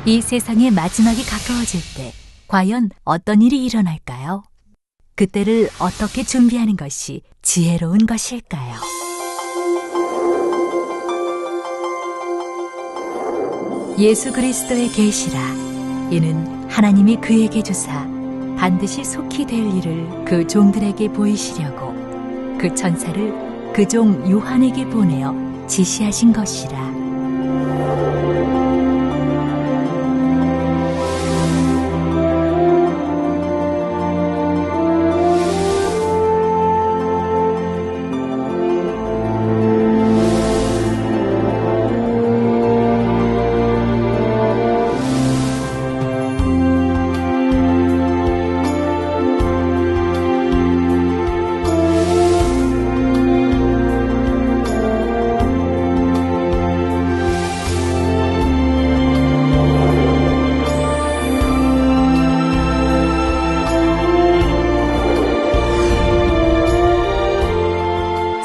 이 세상의 마지막이 가까워질 때 과연 어떤 일이 일어날까요? 그때를 어떻게 준비하는 것이 지혜로운 것일까요? 예수 그리스도의 계시라. 이는 하나님이 그에게 주사 반드시 속히 될 일을 그 종들에게 보이시려고 그 천사를 그 종 요한에게 보내어 지시하신 것이라.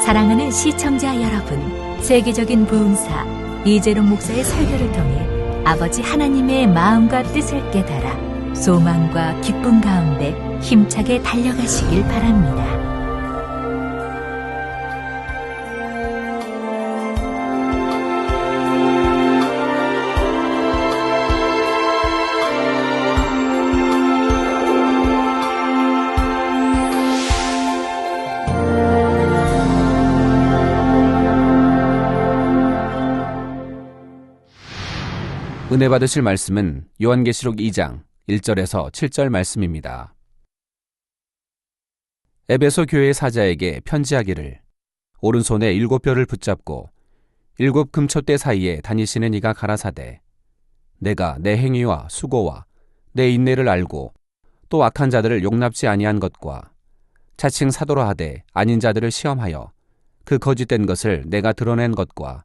사랑하는 시청자 여러분, 세계적인 부흥사 이재룡 목사의 설교를 통해 아버지 하나님의 마음과 뜻을 깨달아 소망과 기쁨 가운데 힘차게 달려가시길 바랍니다. 은혜 받으실 말씀은 요한계시록 2장 1절에서 7절 말씀입니다. 에베소 교회의 사자에게 편지하기를 오른손에 7뼈를 붙잡고 7 금촛대 사이에 다니시는 이가 가라사대 내가 내 행위와 수고와 내 인내를 알고 또 악한 자들을 용납지 아니한 것과 자칭 사도라 하되 아닌 자들을 시험하여 그 거짓된 것을 내가 드러낸 것과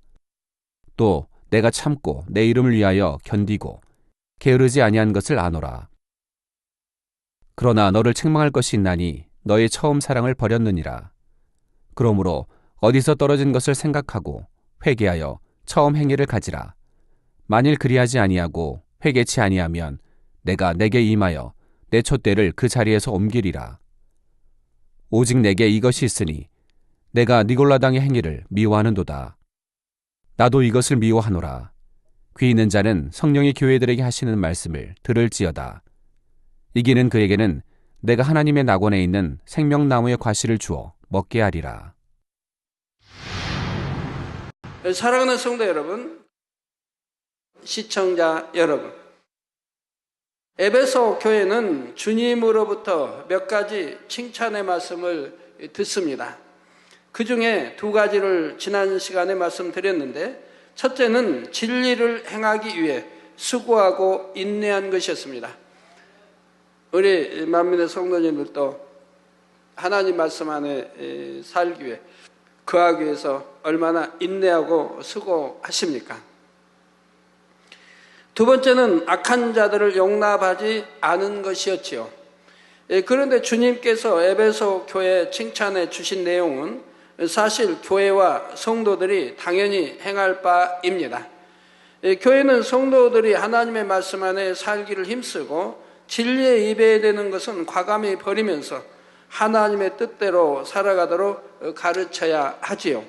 또 내가 참고 내 이름을 위하여 견디고 게으르지 아니한 것을 아노라. 그러나 너를 책망할 것이 있나니 너의 처음 사랑을 버렸느니라. 그러므로 어디서 떨어진 것을 생각하고 회개하여 처음 행위를 가지라. 만일 그리하지 아니하고 회개치 아니하면 내가 내게 임하여 내 촛대를 그 자리에서 옮기리라. 오직 내게 이것이 있으니 내가 니골라당의 행위를 미워하는도다. 나도 이것을 미워하노라. 귀 있는 자는 성령이 교회들에게 하시는 말씀을 들을지어다. 이기는 그에게는 내가 하나님의 낙원에 있는 생명나무의 과실을 주어 먹게 하리라. 사랑하는 성도 여러분, 시청자 여러분, 에베소 교회는 주님으로부터 몇 가지 칭찬의 말씀을 듣습니다. 그 중에 2가지를 지난 시간에 말씀드렸는데, 첫째는 진리를 행하기 위해 수고하고 인내한 것이었습니다. 우리 만민의 성도님들도 하나님 말씀 안에 살기 위해 거하기 위해서 얼마나 인내하고 수고하십니까? 두 번째는 악한 자들을 용납하지 않은 것이었지요. 그런데 주님께서 에베소 교회에 칭찬해 주신 내용은 사실 교회와 성도들이 당연히 행할 바입니다. 교회는 성도들이 하나님의 말씀 안에 살기를 힘쓰고 진리에 입어야 되는 것은 과감히 버리면서 하나님의 뜻대로 살아가도록 가르쳐야 하지요.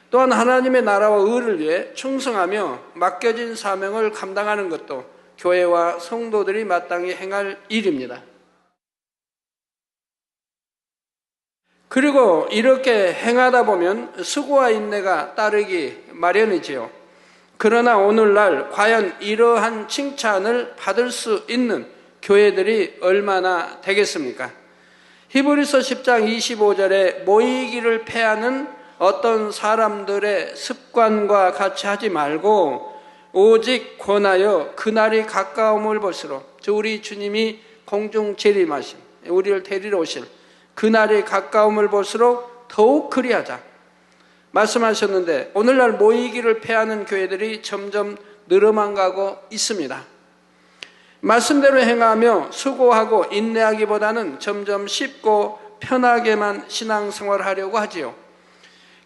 또한 하나님의 나라와 의를 위해 충성하며 맡겨진 사명을 감당하는 것도 교회와 성도들이 마땅히 행할 일입니다. 그리고 이렇게 행하다 보면 수고와 인내가 따르기 마련이지요. 그러나 오늘날 과연 이러한 칭찬을 받을 수 있는 교회들이 얼마나 되겠습니까? 히브리서 10장 25절에 모이기를 패하는 어떤 사람들의 습관과 같이 하지 말고 오직 권하여 그날이 가까움을 볼수록 우리 주님이 공중 재림하신 우리를 데리러 오실 그날이 가까움을 볼수록 더욱 그리하자 말씀하셨는데, 오늘날 모이기를 패하는 교회들이 점점 늘어만 가고 있습니다. 말씀대로 행하며 수고하고 인내하기보다는 점점 쉽고 편하게만 신앙생활을 하려고 하지요.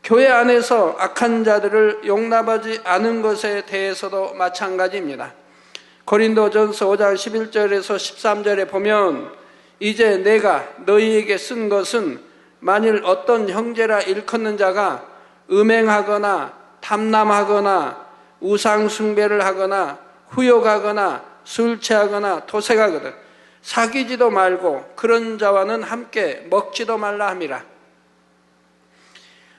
교회 안에서 악한 자들을 용납하지 않은 것에 대해서도 마찬가지입니다. 고린도전서 5장 11절에서 13절에 보면 이제 내가 너희에게 쓴 것은 만일 어떤 형제라 일컫는 자가 음행하거나 탐남하거나 우상숭배를 하거나 후욕하거나 술 취하거나 도색하거든 사귀지도 말고 그런 자와는 함께 먹지도 말라 함이라.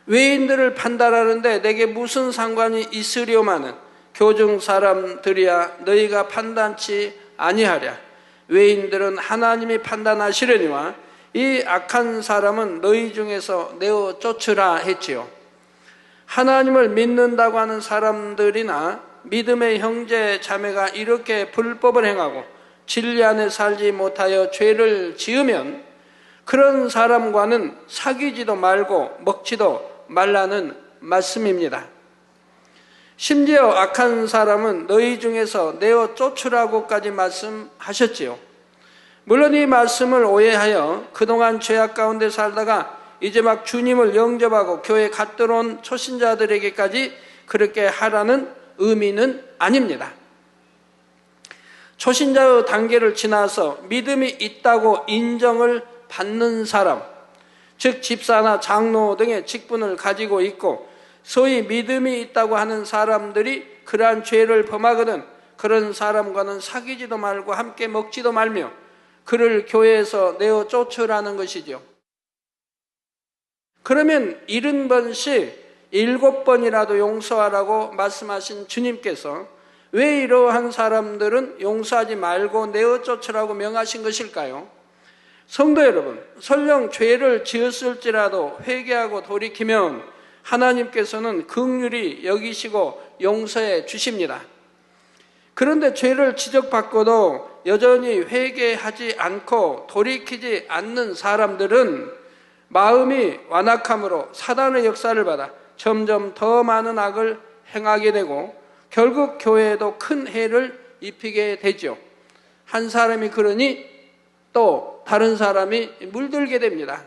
외인들을 판단하는데 내게 무슨 상관이 있으려마는 교중 사람들이야 너희가 판단치 아니하랴. 외인들은 하나님이 판단하시려니와 이 악한 사람은 너희 중에서 내어 쫓으라 했지요. 하나님을 믿는다고 하는 사람들이나 믿음의 형제 자매가 이렇게 불법을 행하고 진리 안에 살지 못하여 죄를 지으면 그런 사람과는 사귀지도 말고 먹지도 말라는 말씀입니다. 심지어 악한 사람은 너희 중에서 내어 쫓으라고까지 말씀하셨지요. 물론 이 말씀을 오해하여 그동안 죄악 가운데 살다가 이제 막 주님을 영접하고 교회에 갓 들어온 초신자들에게까지 그렇게 하라는 의미는 아닙니다. 초신자의 단계를 지나서 믿음이 있다고 인정을 받는 사람, 즉 집사나 장로 등의 직분을 가지고 있고 소위 믿음이 있다고 하는 사람들이 그러한 죄를 범하거든 그런 사람과는 사귀지도 말고 함께 먹지도 말며 그를 교회에서 내어 쫓으라는 것이죠. 그러면 70번씩 7번이라도 용서하라고 말씀하신 주님께서 왜 이러한 사람들은 용서하지 말고 내어 쫓으라고 명하신 것일까요? 성도 여러분, 설령 죄를 지었을지라도 회개하고 돌이키면 하나님께서는 긍휼히 여기시고 용서해 주십니다. 그런데 죄를 지적받고도 여전히 회개하지 않고 돌이키지 않는 사람들은 마음이 완악함으로 사단의 역사를 받아 점점 더 많은 악을 행하게 되고 결국 교회에도 큰 해를 입히게 되죠. 한 사람이 그러니 또 다른 사람이 물들게 됩니다.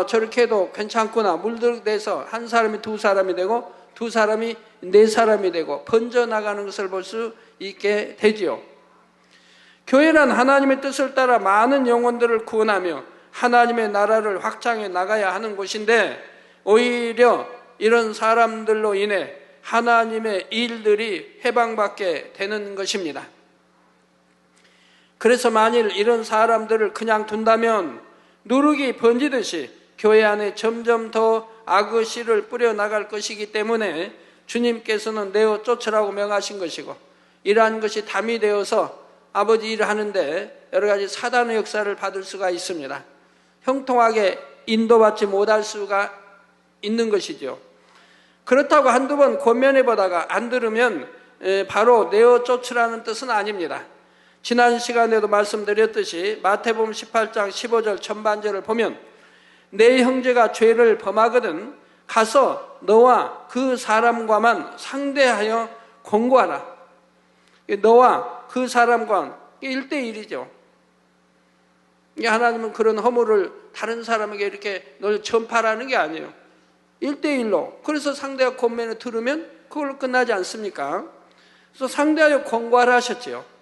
저렇게 해도 괜찮구나. 물들돼서 한 사람이 두 사람이 되고 두 사람이 네 사람이 되고 번져나가는 것을 볼 수 있게 되지요. 교회란 하나님의 뜻을 따라 많은 영혼들을 구원하며 하나님의 나라를 확장해 나가야 하는 곳인데 오히려 이런 사람들로 인해 하나님의 일들이 해방받게 되는 것입니다. 그래서 만일 이런 사람들을 그냥 둔다면 누룩이 번지듯이 교회 안에 점점 더 악의 씨를 뿌려나갈 것이기 때문에 주님께서는 내어 쫓으라고 명하신 것이고 이러한 것이 담이 되어서 아버지 일을 하는데 여러 가지 사단의 역사를 받을 수가 있습니다. 형통하게 인도받지 못할 수가 있는 것이죠. 그렇다고 한두 번 권면해 보다가 안 들으면 바로 내어 쫓으라는 뜻은 아닙니다. 지난 시간에도 말씀드렸듯이 마태복음 18장 15절 전반절을 보면 내 형제가 죄를 범하거든 가서 너와 그 사람과만 상대하여 권고하라. 너와 그 사람과 1대1이죠. 하나님은 그런 허물을 다른 사람에게 이렇게 널 전파라는 게 아니에요. 1대1로. 그래서 상대가 권면을 들으면 그걸로 끝나지 않습니까? 그래서 상대하여 권고하라 하셨지요.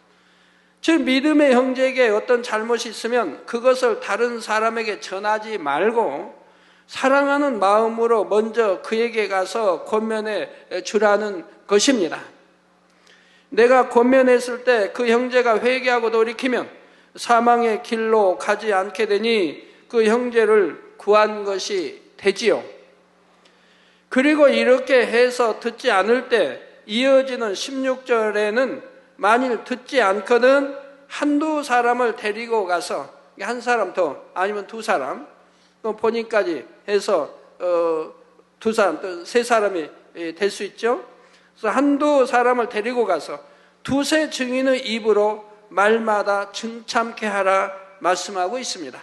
즉 믿음의 형제에게 어떤 잘못이 있으면 그것을 다른 사람에게 전하지 말고 사랑하는 마음으로 먼저 그에게 가서 권면해 주라는 것입니다. 내가 권면했을 때 그 형제가 회개하고 돌이키면 사망의 길로 가지 않게 되니 그 형제를 구한 것이 되지요. 그리고 이렇게 해서 듣지 않을 때 이어지는 16절에는 만일 듣지 않거든 한두 사람을 데리고 가서 한 사람 더 아니면 두 사람 또 본인까지 해서 두 사람 또 세 사람이 될 수 있죠. 그래서 한두 사람을 데리고 가서 두세 증인의 입으로 말마다 증참케 하라 말씀하고 있습니다.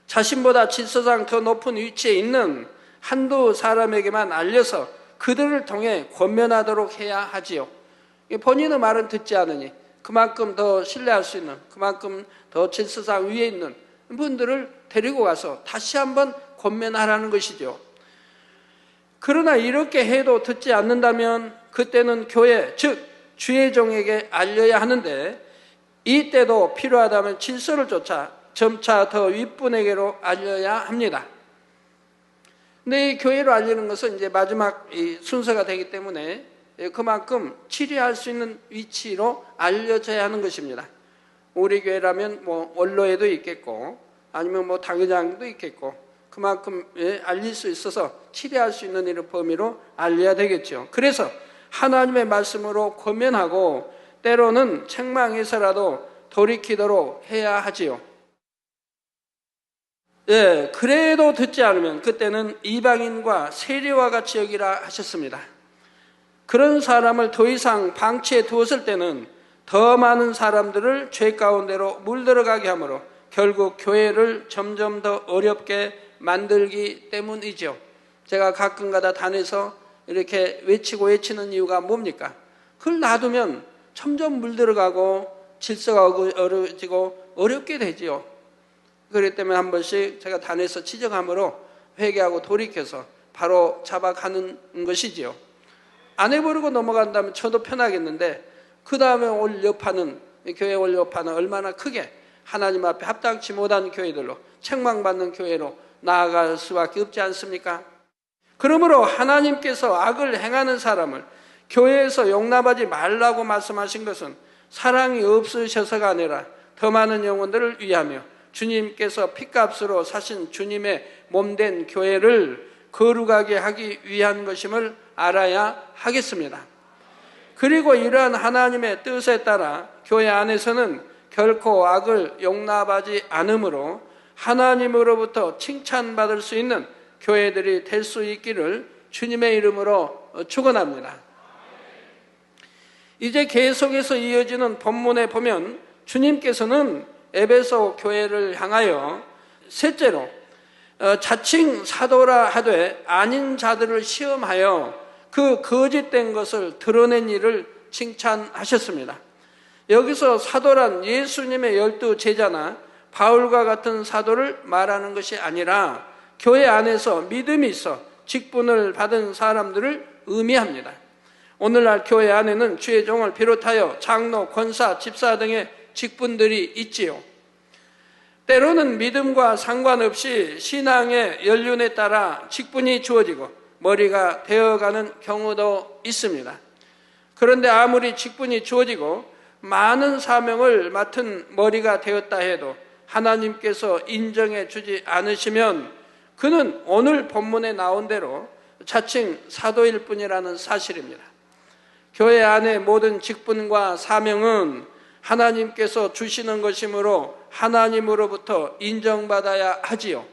자신보다 질서상 더 높은 위치에 있는 한두 사람에게만 알려서 그들을 통해 권면하도록 해야 하지요. 본인의 말은 듣지 않으니 그만큼 더 신뢰할 수 있는 그만큼 더 질서상 위에 있는 분들을 데리고 가서 다시 한번 권면하라는 것이죠. 그러나 이렇게 해도 듣지 않는다면 그때는 교회 즉 주의 종에게 알려야 하는데, 이때도 필요하다면 질서를 쫓아 점차 더 윗분에게로 알려야 합니다. 근데 이 교회로 알리는 것은 이제 마지막 이 순서가 되기 때문에 그만큼 치료할 수 있는 위치로 알려져야 하는 것입니다. 우리 교회라면 뭐 원로에도 있겠고, 아니면 뭐 당회장도 있겠고, 그만큼 알릴 수 있어서 치료할 수 있는 이런 범위로 알려야 되겠죠. 그래서 하나님의 말씀으로 권면하고 때로는 책망해서라도 돌이키도록 해야 하지요. 그래도 듣지 않으면 그때는 이방인과 세리와 같이 여기라 하셨습니다. 그런 사람을 더 이상 방치해 두었을 때는 더 많은 사람들을 죄 가운데로 물들어가게 하므로 결국 교회를 점점 더 어렵게 만들기 때문이죠. 제가 가끔가다 단에서 이렇게 외치는 이유가 뭡니까? 그걸 놔두면 점점 물들어가고 질서가 어려워지고 어렵게 되지요. 그렇기 때문에 한 번씩 제가 단에서 지적함으로 회개하고 돌이켜서 바로 잡아가는 것이지요. 안 해버리고 넘어간다면 저도 편하겠는데, 그 다음에 올 여파는, 교회 올 여파는 얼마나 크게 하나님 앞에 합당치 못한 교회들로, 책망받는 교회로 나아갈 수밖에 없지 않습니까? 그러므로 하나님께서 악을 행하는 사람을 교회에서 용납하지 말라고 말씀하신 것은 사랑이 없으셔서가 아니라 더 많은 영혼들을 위하며 주님께서 핏값으로 사신 주님의 몸된 교회를 거룩하게 하기 위한 것임을 알아야 하겠습니다. 그리고 이러한 하나님의 뜻에 따라 교회 안에서는 결코 악을 용납하지 않으므로 하나님으로부터 칭찬받을 수 있는 교회들이 될 수 있기를 주님의 이름으로 축원합니다. 이제 계속해서 이어지는 본문에 보면 주님께서는 에베소 교회를 향하여 셋째로 자칭 사도라 하되 아닌 자들을 시험하여 그 거짓된 것을 드러낸 일을 칭찬하셨습니다. 여기서 사도란 예수님의 12 제자나 바울과 같은 사도를 말하는 것이 아니라 교회 안에서 믿음이 있어 직분을 받은 사람들을 의미합니다. 오늘날 교회 안에는 주의 종을 비롯하여 장로, 권사, 집사 등의 직분들이 있지요. 때로는 믿음과 상관없이 신앙의 연륜에 따라 직분이 주어지고 머리가 되어가는 경우도 있습니다. 그런데 아무리 직분이 주어지고 많은 사명을 맡은 머리가 되었다 해도 하나님께서 인정해 주지 않으시면 그는 오늘 본문에 나온 대로 자칭 사도일 뿐이라는 사실입니다. 교회 안의 모든 직분과 사명은 하나님께서 주시는 것이므로 하나님으로부터 인정받아야 하지요.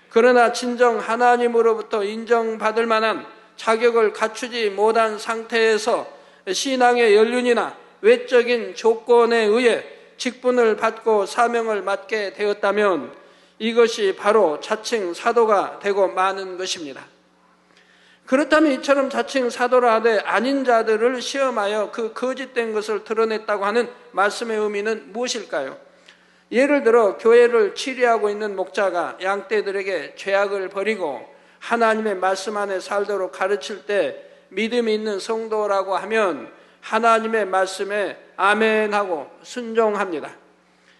그러나 진정 하나님으로부터 인정받을 만한 자격을 갖추지 못한 상태에서 신앙의 연륜이나 외적인 조건에 의해 직분을 받고 사명을 맡게 되었다면 이것이 바로 자칭 사도가 되고 마는 것입니다. 그렇다면 이처럼 자칭 사도라 하되 아닌 자들을 시험하여 그 거짓된 것을 드러냈다고 하는 말씀의 의미는 무엇일까요? 예를 들어 교회를 치리하고 있는 목자가 양떼들에게 죄악을 버리고 하나님의 말씀 안에 살도록 가르칠 때 믿음이 있는 성도라고 하면 하나님의 말씀에 아멘하고 순종합니다.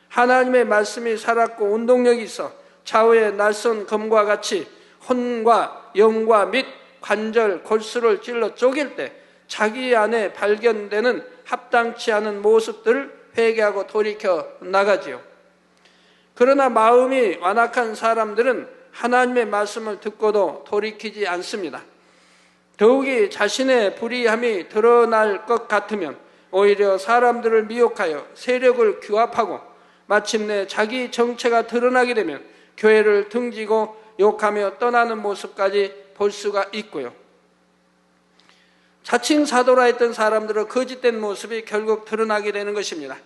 하나님의 말씀이 살았고 운동력이 있어 좌우의 날선 검과 같이 혼과 영과 및 관절, 골수를 찔러 쪼갤 때 자기 안에 발견되는 합당치 않은 모습들을 회개하고 돌이켜 나가지요. 그러나 마음이 완악한 사람들은 하나님의 말씀을 듣고도 돌이키지 않습니다. 더욱이 자신의 불의함이 드러날 것 같으면 오히려 사람들을 미혹하여 세력을 규합하고 마침내 자기 정체가 드러나게 되면 교회를 등지고 욕하며 떠나는 모습까지 볼 수가 있고요. 자칭 사도라 했던 사람들의 거짓된 모습이 결국 드러나게 되는 것입니다.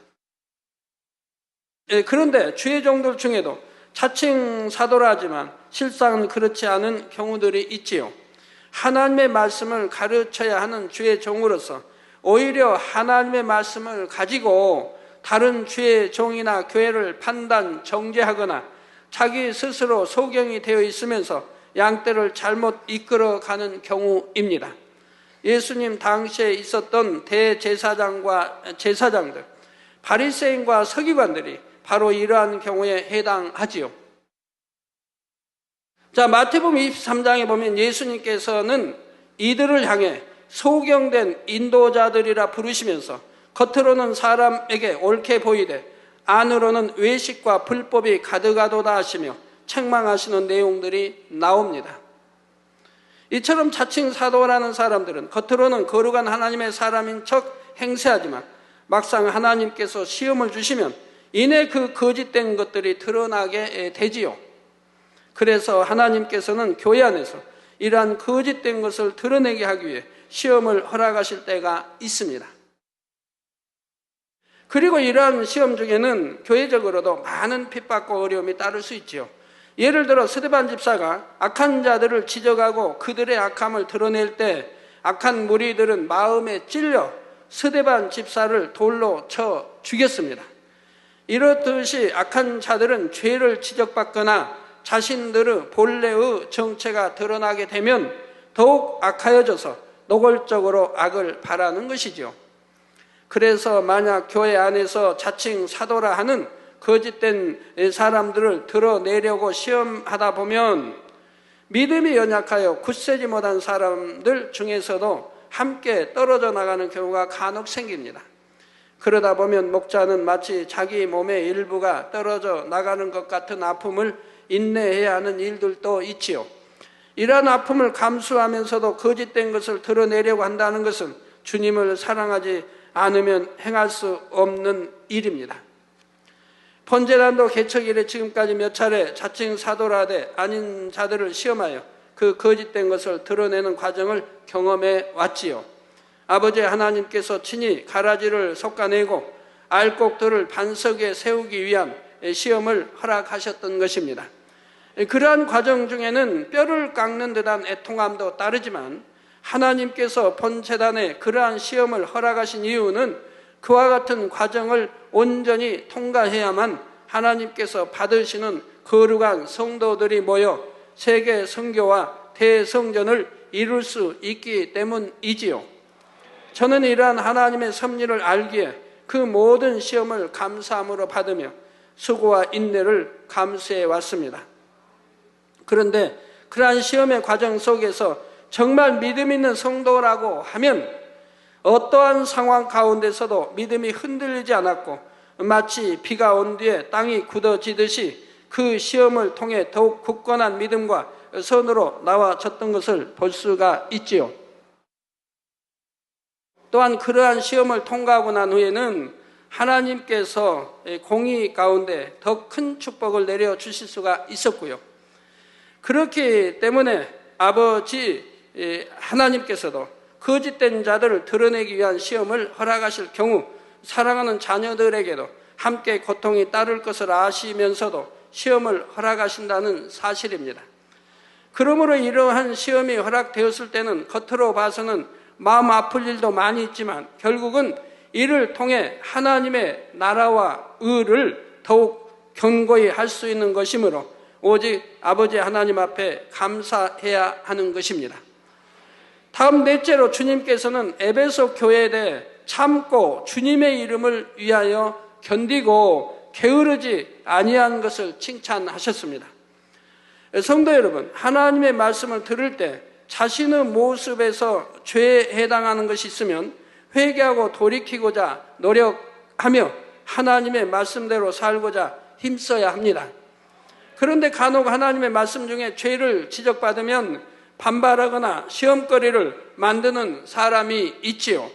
그런데 주의 종들 중에도 자칭 사도라 하지만 실상은 그렇지 않은 경우들이 있지요. 하나님의 말씀을 가르쳐야 하는 주의 종으로서 오히려 하나님의 말씀을 가지고 다른 주의 종이나 교회를 판단, 정죄하거나 자기 스스로 소경이 되어 있으면서 양떼를 잘못 이끌어가는 경우입니다. 예수님 당시에 있었던 대제사장과 제사장들, 바리새인과 서기관들이 바로 이러한 경우에 해당하지요. 자, 마태복음 23장에 보면 예수님께서는 이들을 향해 소경된 인도자들이라 부르시면서 겉으로는 사람에게 옳게 보이되 안으로는 외식과 불법이 가득하도다 하시며 책망하시는 내용들이 나옵니다. 이처럼 자칭 사도라는 사람들은 겉으로는 거룩한 하나님의 사람인 척 행세하지만 막상 하나님께서 시험을 주시면 이내 그 거짓된 것들이 드러나게 되지요. 그래서 하나님께서는 교회 안에서 이러한 거짓된 것을 드러내게 하기 위해 시험을 허락하실 때가 있습니다. 그리고 이러한 시험 중에는 교회적으로도 많은 핍박과 어려움이 따를 수 있지요. 예를 들어 스데반 집사가 악한 자들을 지적하고 그들의 악함을 드러낼 때 악한 무리들은 마음에 찔려 스데반 집사를 돌로 쳐 죽였습니다. 이렇듯이 악한 자들은 죄를 지적받거나 자신들의 본래의 정체가 드러나게 되면 더욱 악하여져서 노골적으로 악을 바라는 것이지요. 그래서 만약 교회 안에서 자칭 사도라 하는 거짓된 사람들을 드러내려고 시험하다 보면 믿음이 연약하여 굳세지 못한 사람들 중에서도 함께 떨어져 나가는 경우가 간혹 생깁니다. 그러다 보면 목자는 마치 자기 몸의 일부가 떨어져 나가는 것 같은 아픔을 인내해야 하는 일들도 있지요. 이러한 아픔을 감수하면서도 거짓된 것을 드러내려고 한다는 것은 주님을 사랑하지 않으면 행할 수 없는 일입니다. 본재단도 개척 이래 지금까지 몇 차례 자칭 사도라되 아닌 자들을 시험하여 그 거짓된 것을 드러내는 과정을 경험해 왔지요. 아버지 하나님께서 친히 가라지를 솎아내고 알곡들을 반석에 세우기 위한 시험을 허락하셨던 것입니다. 그러한 과정 중에는 뼈를 깎는 듯한 애통함도 따르지만 하나님께서 본재단에 그러한 시험을 허락하신 이유는 그와 같은 과정을 온전히 통과해야만 하나님께서 받으시는 거룩한 성도들이 모여 세계 선교와 대성전을 이룰 수 있기 때문이지요. 저는 이러한 하나님의 섭리를 알기에 그 모든 시험을 감사함으로 받으며 수고와 인내를 감수해 왔습니다. 그런데 그러한 시험의 과정 속에서 정말 믿음 있는 성도라고 하면 어떠한 상황 가운데서도 믿음이 흔들리지 않았고 마치 비가 온 뒤에 땅이 굳어지듯이 그 시험을 통해 더욱 굳건한 믿음과 선으로 나와졌던 것을 볼 수가 있지요. 또한 그러한 시험을 통과하고 난 후에는 하나님께서 공의 가운데 더 큰 축복을 내려주실 수가 있었고요. 그렇기 때문에 아버지 하나님께서도 거짓된 자들을 드러내기 위한 시험을 허락하실 경우 사랑하는 자녀들에게도 함께 고통이 따를 것을 아시면서도 시험을 허락하신다는 사실입니다. 그러므로 이러한 시험이 허락되었을 때는 겉으로 봐서는 마음 아플 일도 많이 있지만 결국은 이를 통해 하나님의 나라와 의를 더욱 견고히 할 수 있는 것이므로 오직 아버지 하나님 앞에 감사해야 하는 것입니다. 다음 넷째로 주님께서는 에베소 교회에 대해 참고 주님의 이름을 위하여 견디고 게으르지 아니한 것을 칭찬하셨습니다. 성도 여러분, 하나님의 말씀을 들을 때 자신의 모습에서 죄에 해당하는 것이 있으면 회개하고 돌이키고자 노력하며 하나님의 말씀대로 살고자 힘써야 합니다. 그런데 간혹 하나님의 말씀 중에 죄를 지적받으면 반발하거나 시험거리를 만드는 사람이 있지요.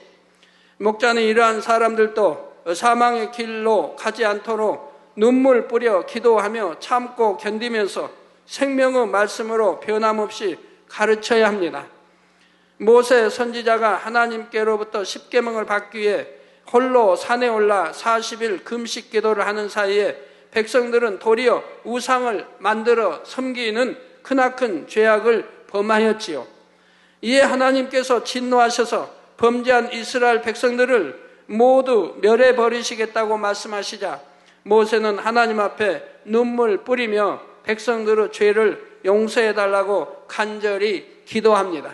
목자는 이러한 사람들도 사망의 길로 가지 않도록 눈물 뿌려 기도하며 참고 견디면서 생명의 말씀으로 변함없이 가르쳐야 합니다. 모세 선지자가 하나님께로부터 십계명을 받기 위해 홀로 산에 올라 40일 금식 기도를 하는 사이에 백성들은 도리어 우상을 만들어 섬기는 크나큰 죄악을 범하였지요. 이에 하나님께서 진노하셔서 범죄한 이스라엘 백성들을 모두 멸해버리시겠다고 말씀하시자 모세는 하나님 앞에 눈물 뿌리며 백성들의 죄를 용서해달라고 간절히 기도합니다.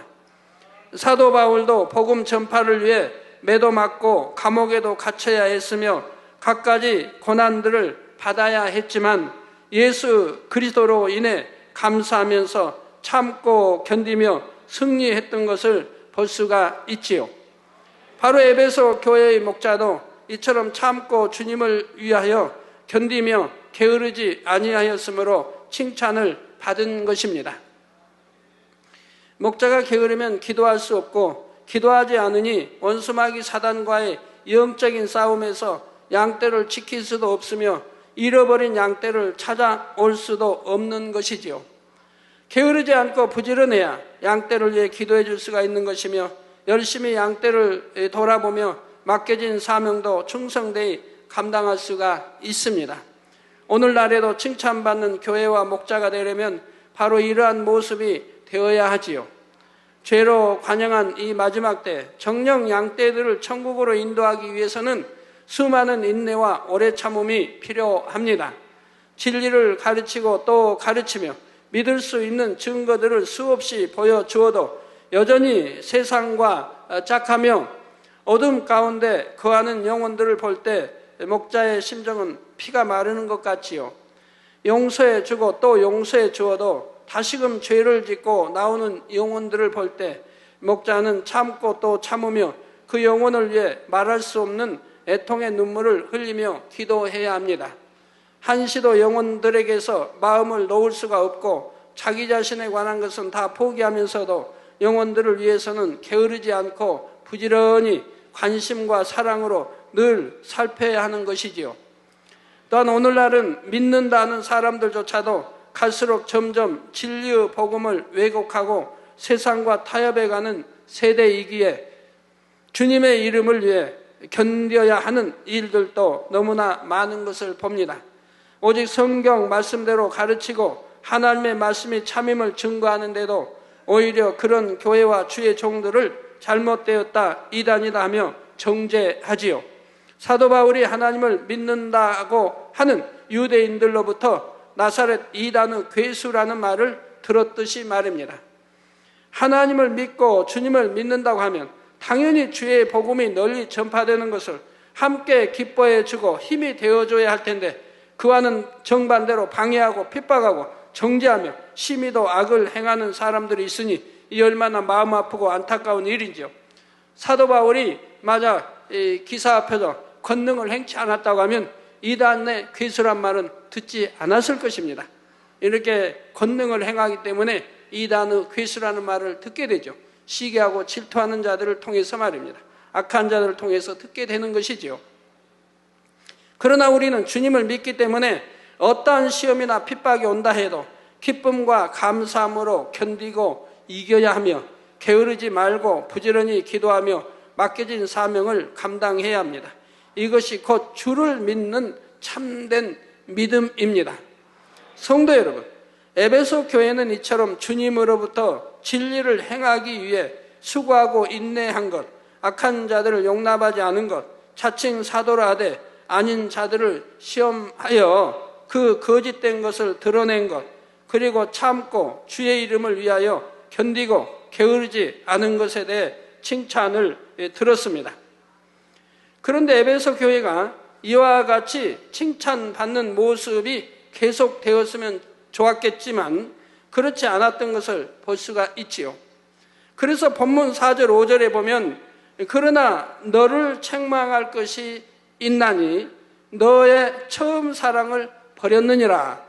사도 바울도 복음 전파를 위해 매도 맞고 감옥에도 갇혀야 했으며 갖가지 고난들을 받아야 했지만 예수 그리스도로 인해 감사하면서 참고 견디며 승리했던 것을 볼 수가 있지요. 바로 에베소 교회의 목자도 이처럼 참고 주님을 위하여 견디며 게으르지 아니하였으므로 칭찬을 받은 것입니다. 목자가 게으르면 기도할 수 없고 기도하지 않으니 원수마귀 사단과의 영적인 싸움에서 양떼를 지킬 수도 없으며 잃어버린 양떼를 찾아올 수도 없는 것이지요. 게으르지 않고 부지런해야 양떼를 위해 기도해 줄 수가 있는 것이며 열심히 양떼를 돌아보며 맡겨진 사명도 충성되이 감당할 수가 있습니다. 오늘날에도 칭찬받는 교회와 목자가 되려면 바로 이러한 모습이 되어야 하지요. 죄로 관영한 이 마지막 때 정령 양떼들을 천국으로 인도하기 위해서는 수많은 인내와 오래 참음이 필요합니다. 진리를 가르치고 또 가르치며 믿을 수 있는 증거들을 수없이 보여주어도 여전히 세상과 짝하며 어둠 가운데 거하는 영혼들을 볼 때 목자의 심정은 피가 마르는 것 같지요. 용서해 주고 또 용서해 주어도 다시금 죄를 짓고 나오는 영혼들을 볼 때 목자는 참고 또 참으며 그 영혼을 위해 말할 수 없는 애통의 눈물을 흘리며 기도해야 합니다. 한시도 영혼들에게서 마음을 놓을 수가 없고 자기 자신에 관한 것은 다 포기하면서도 영혼들을 위해서는 게으르지 않고 부지런히 관심과 사랑으로 늘 살펴야 하는 것이지요. 또한 오늘날은 믿는다는 사람들조차도 갈수록 점점 진리의 복음을 왜곡하고 세상과 타협해가는 세대이기에 주님의 이름을 위해 견뎌야 하는 일들도 너무나 많은 것을 봅니다. 오직 성경 말씀대로 가르치고 하나님의 말씀이 참임을 증거하는데도 오히려 그런 교회와 주의 종들을 잘못되었다, 이단이다 하며 정죄하지요. 사도 바울이 하나님을 믿는다고 하는 유대인들로부터 나사렛 이단의 괴수라는 말을 들었듯이 말입니다. 하나님을 믿고 주님을 믿는다고 하면 당연히 주의 복음이 널리 전파되는 것을 함께 기뻐해 주고 힘이 되어줘야 할 텐데 그와는 정반대로 방해하고 핍박하고 정죄하며 심히도 악을 행하는 사람들이 있으니 이 얼마나 마음 아프고 안타까운 일인지요. 사도 바울이 만약 기사 앞에서 권능을 행치 않았다고 하면 이단의 괴수란 말은 듣지 않았을 것입니다. 이렇게 권능을 행하기 때문에 이단의 괴수라는 말을 듣게 되죠. 시기하고 질투하는 자들을 통해서 말입니다. 악한 자들을 통해서 듣게 되는 것이지요. 그러나 우리는 주님을 믿기 때문에 어떠한 시험이나 핍박이 온다 해도 기쁨과 감사함으로 견디고 이겨야 하며 게으르지 말고 부지런히 기도하며 맡겨진 사명을 감당해야 합니다. 이것이 곧 주를 믿는 참된 믿음입니다. 성도 여러분, 에베소 교회는 이처럼 주님으로부터 진리를 행하기 위해 수고하고 인내한 것, 악한 자들을 용납하지 않은 것, 자칭 사도라 하되 아닌 자들을 시험하여 그 거짓된 것을 드러낸 것, 그리고 참고 주의 이름을 위하여 견디고 게으르지 않은 것에 대해 칭찬을 들었습니다. 그런데 에베소 교회가 이와 같이 칭찬받는 모습이 계속되었으면 좋았겠지만 그렇지 않았던 것을 볼 수가 있지요. 그래서 본문 4절 5절에 보면 그러나 너를 책망할 것이 있나니 너의 처음 사랑을 버렸느니라.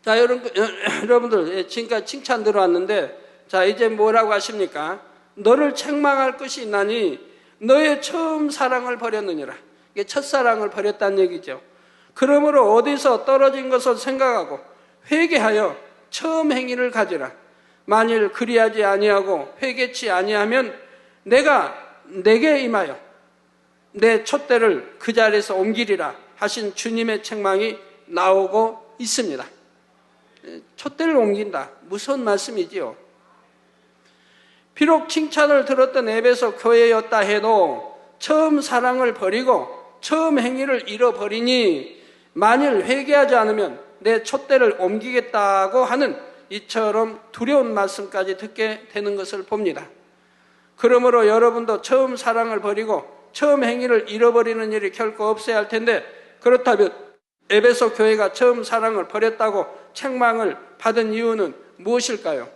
자, 여러분들 지금까지 칭찬 들어왔는데 자, 이제 뭐라고 하십니까? 너를 책망할 것이 있나니 너의 처음 사랑을 버렸느니라. 이게 첫사랑을 버렸다는 얘기죠. 그러므로 어디서 떨어진 것을 생각하고 회개하여 처음 행위를 가지라. 만일 그리하지 아니하고 회개치 아니하면 내가 내게 임하여 내 촛대를 그 자리에서 옮기리라 하신 주님의 책망이 나오고 있습니다. 촛대를 옮긴다. 무서운 말씀이지요. 비록 칭찬을 들었던 에베소 교회였다 해도 처음 사랑을 버리고 처음 행위를 잃어버리니 만일 회개하지 않으면 내 촛대를 옮기겠다고 하는 이처럼 두려운 말씀까지 듣게 되는 것을 봅니다. 그러므로 여러분도 처음 사랑을 버리고 처음 행위를 잃어버리는 일이 결코 없어야 할 텐데, 그렇다면 에베소 교회가 처음 사랑을 버렸다고 책망을 받은 이유는 무엇일까요?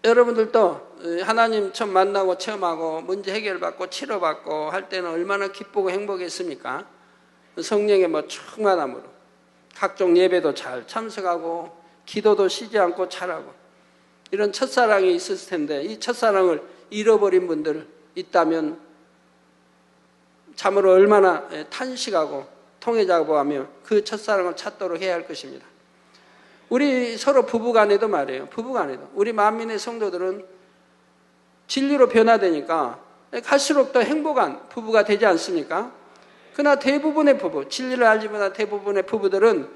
여러분들도 하나님 처음 만나고 체험하고 문제 해결받고 치료받고 할 때는 얼마나 기쁘고 행복했습니까? 성령의 충만함으로 각종 예배도 잘 참석하고 기도도 쉬지 않고 잘하고 이런 첫사랑이 있었을 텐데, 이 첫사랑을 잃어버린 분들 있다면 참으로 얼마나 탄식하고 통회자고하며 그 첫사랑을 찾도록 해야 할 것입니다. 우리 서로 부부간에도 말이에요. 부부간에도 우리 만민의 성도들은 진리로 변화되니까 갈수록 더 행복한 부부가 되지 않습니까? 그러나 대부분의 부부, 진리를 알지 못한 대부분의 부부들은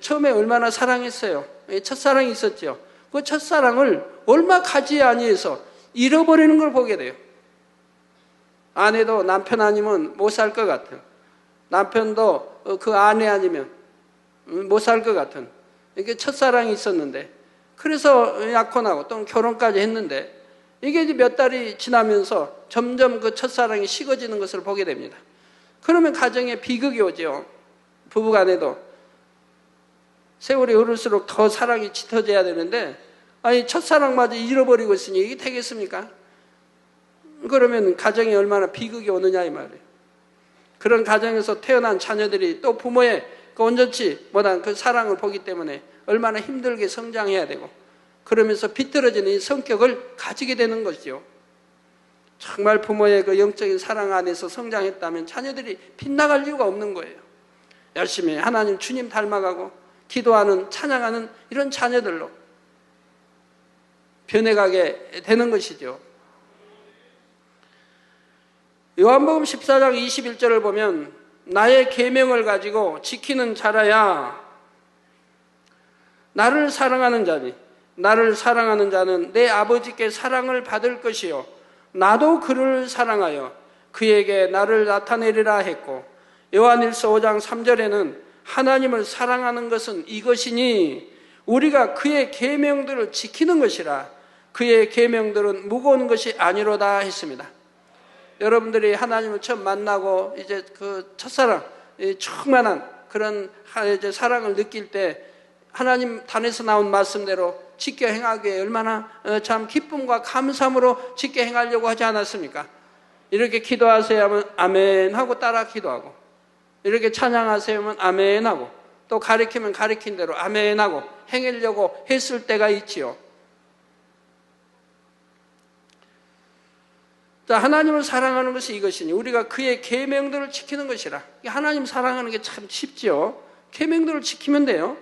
처음에 얼마나 사랑했어요. 첫사랑이 있었죠. 그 첫사랑을 얼마 가지 아니해서 잃어버리는 걸 보게 돼요. 아내도 남편 아니면 못 살 것 같은, 남편도 그 아내 아니면 못 살 것 같은, 이게 첫사랑이 있었는데, 그래서 약혼하고 또는 결혼까지 했는데, 이게 이제 몇 달이 지나면서 점점 그 첫사랑이 식어지는 것을 보게 됩니다. 그러면 가정에 비극이 오죠. 부부간에도 세월이 흐를수록 더 사랑이 짙어져야 되는데, 아니 첫사랑마저 잃어버리고 있으니 이게 되겠습니까? 그러면 가정에 얼마나 비극이 오느냐 이 말이에요. 그런 가정에서 태어난 자녀들이 또 부모의 그 온전치 못한 그 사랑을 보기 때문에 얼마나 힘들게 성장해야 되고, 그러면서 비틀어지는 이 성격을 가지게 되는 것이죠. 정말 부모의 그 영적인 사랑 안에서 성장했다면 자녀들이 빗나갈 이유가 없는 거예요. 열심히 하나님 주님 닮아가고 기도하는 찬양하는 이런 자녀들로 변해가게 되는 것이죠. 요한복음 14장 21절을 보면 나의 계명을 가지고 지키는 자라야 나를 사랑하는 자니, 나를 사랑하는 자는 내 아버지께 사랑을 받을 것이요 나도 그를 사랑하여 그에게 나를 나타내리라 했고, 요한일서 5장 3절에는 하나님을 사랑하는 것은 이것이니 우리가 그의 계명들을 지키는 것이라, 그의 계명들은 무거운 것이 아니로다 했습니다. 여러분들이 하나님을 처음 만나고 이제 그 첫사랑, 충만한 그런 이제 사랑을 느낄 때 하나님 단에서 나온 말씀대로 지켜 행하기에 얼마나 참 기쁨과 감사함으로 지켜 행하려고 하지 않았습니까? 이렇게 기도하세요 하면 아멘 하고 따라 기도하고, 이렇게 찬양하세요 하면 아멘 하고, 또 가리키면 가리킨 대로 아멘 하고 행하려고 했을 때가 있지요. 자, 하나님을 사랑하는 것이 이것이니 우리가 그의 계명들을 지키는 것이라. 하나님 사랑하는 게 참 쉽죠. 계명들을 지키면 돼요.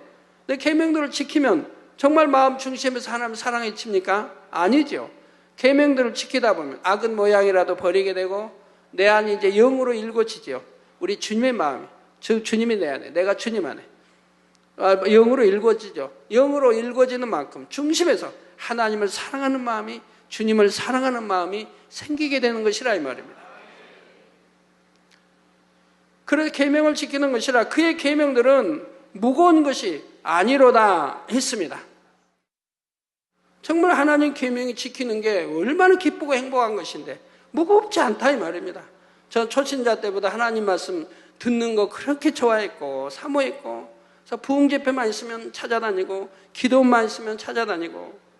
근데 계명들을 지키면 정말 마음 중심에서 하나님 사랑해집니까? 아니죠. 계명들을 지키다 보면 악은 모양이라도 버리게 되고 내 안이 이제 영으로 일궈지죠. 우리 주님의 마음이, 즉 주님이 내 안에, 내가 주님 안에 영으로 일궈지죠. 영으로 일궈지는 만큼 중심에서 하나님을 사랑하는 마음이, 주님을 사랑하는 마음이 생기게 되는 것이라 이 말입니다. 그래서 계명을 지키는 것이라 그의 계명들은 무거운 것이 아니로다 했습니다. 정말 하나님 계명이 지키는 게 얼마나 기쁘고 행복한 것인데 무겁지 않다 이 말입니다. 저 초신자 때보다 하나님 말씀 듣는 거 그렇게 좋아했고 사모했고, 그래서 부흥집회만 있으면 찾아다니고 기도만 있으면 찾아다니고,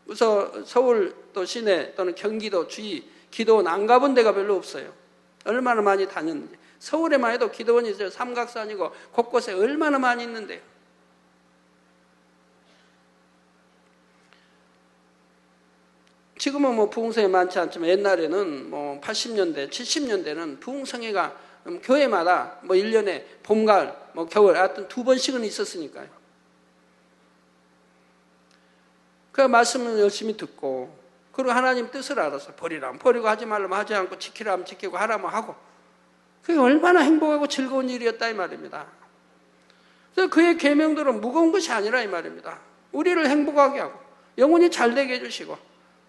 그래서 서울 또 시내 또는 경기도 주위 기도원 안 가본 데가 별로 없어요. 얼마나 많이 다녔는지. 서울에만 해도 기도원이 있어요. 삼각산이고 곳곳에 얼마나 많이 있는데요. 지금은 뭐 부흥성이 많지 않지만 옛날에는 뭐 80년대, 70년대는 부흥성회가 교회마다 뭐 1년에 봄, 가을, 뭐 겨울 하여튼 2번씩은 있었으니까요. 그 말씀을 열심히 듣고, 그리고 하나님 뜻을 알아서 버리라면 버리고 하지 말라면 하지 않고 지키라면 지키고 하라면 하고, 그게 얼마나 행복하고 즐거운 일이었다 이 말입니다. 그래서 그의 계명들은 무거운 것이 아니라 이 말입니다. 우리를 행복하게 하고 영혼이 잘되게 해주시고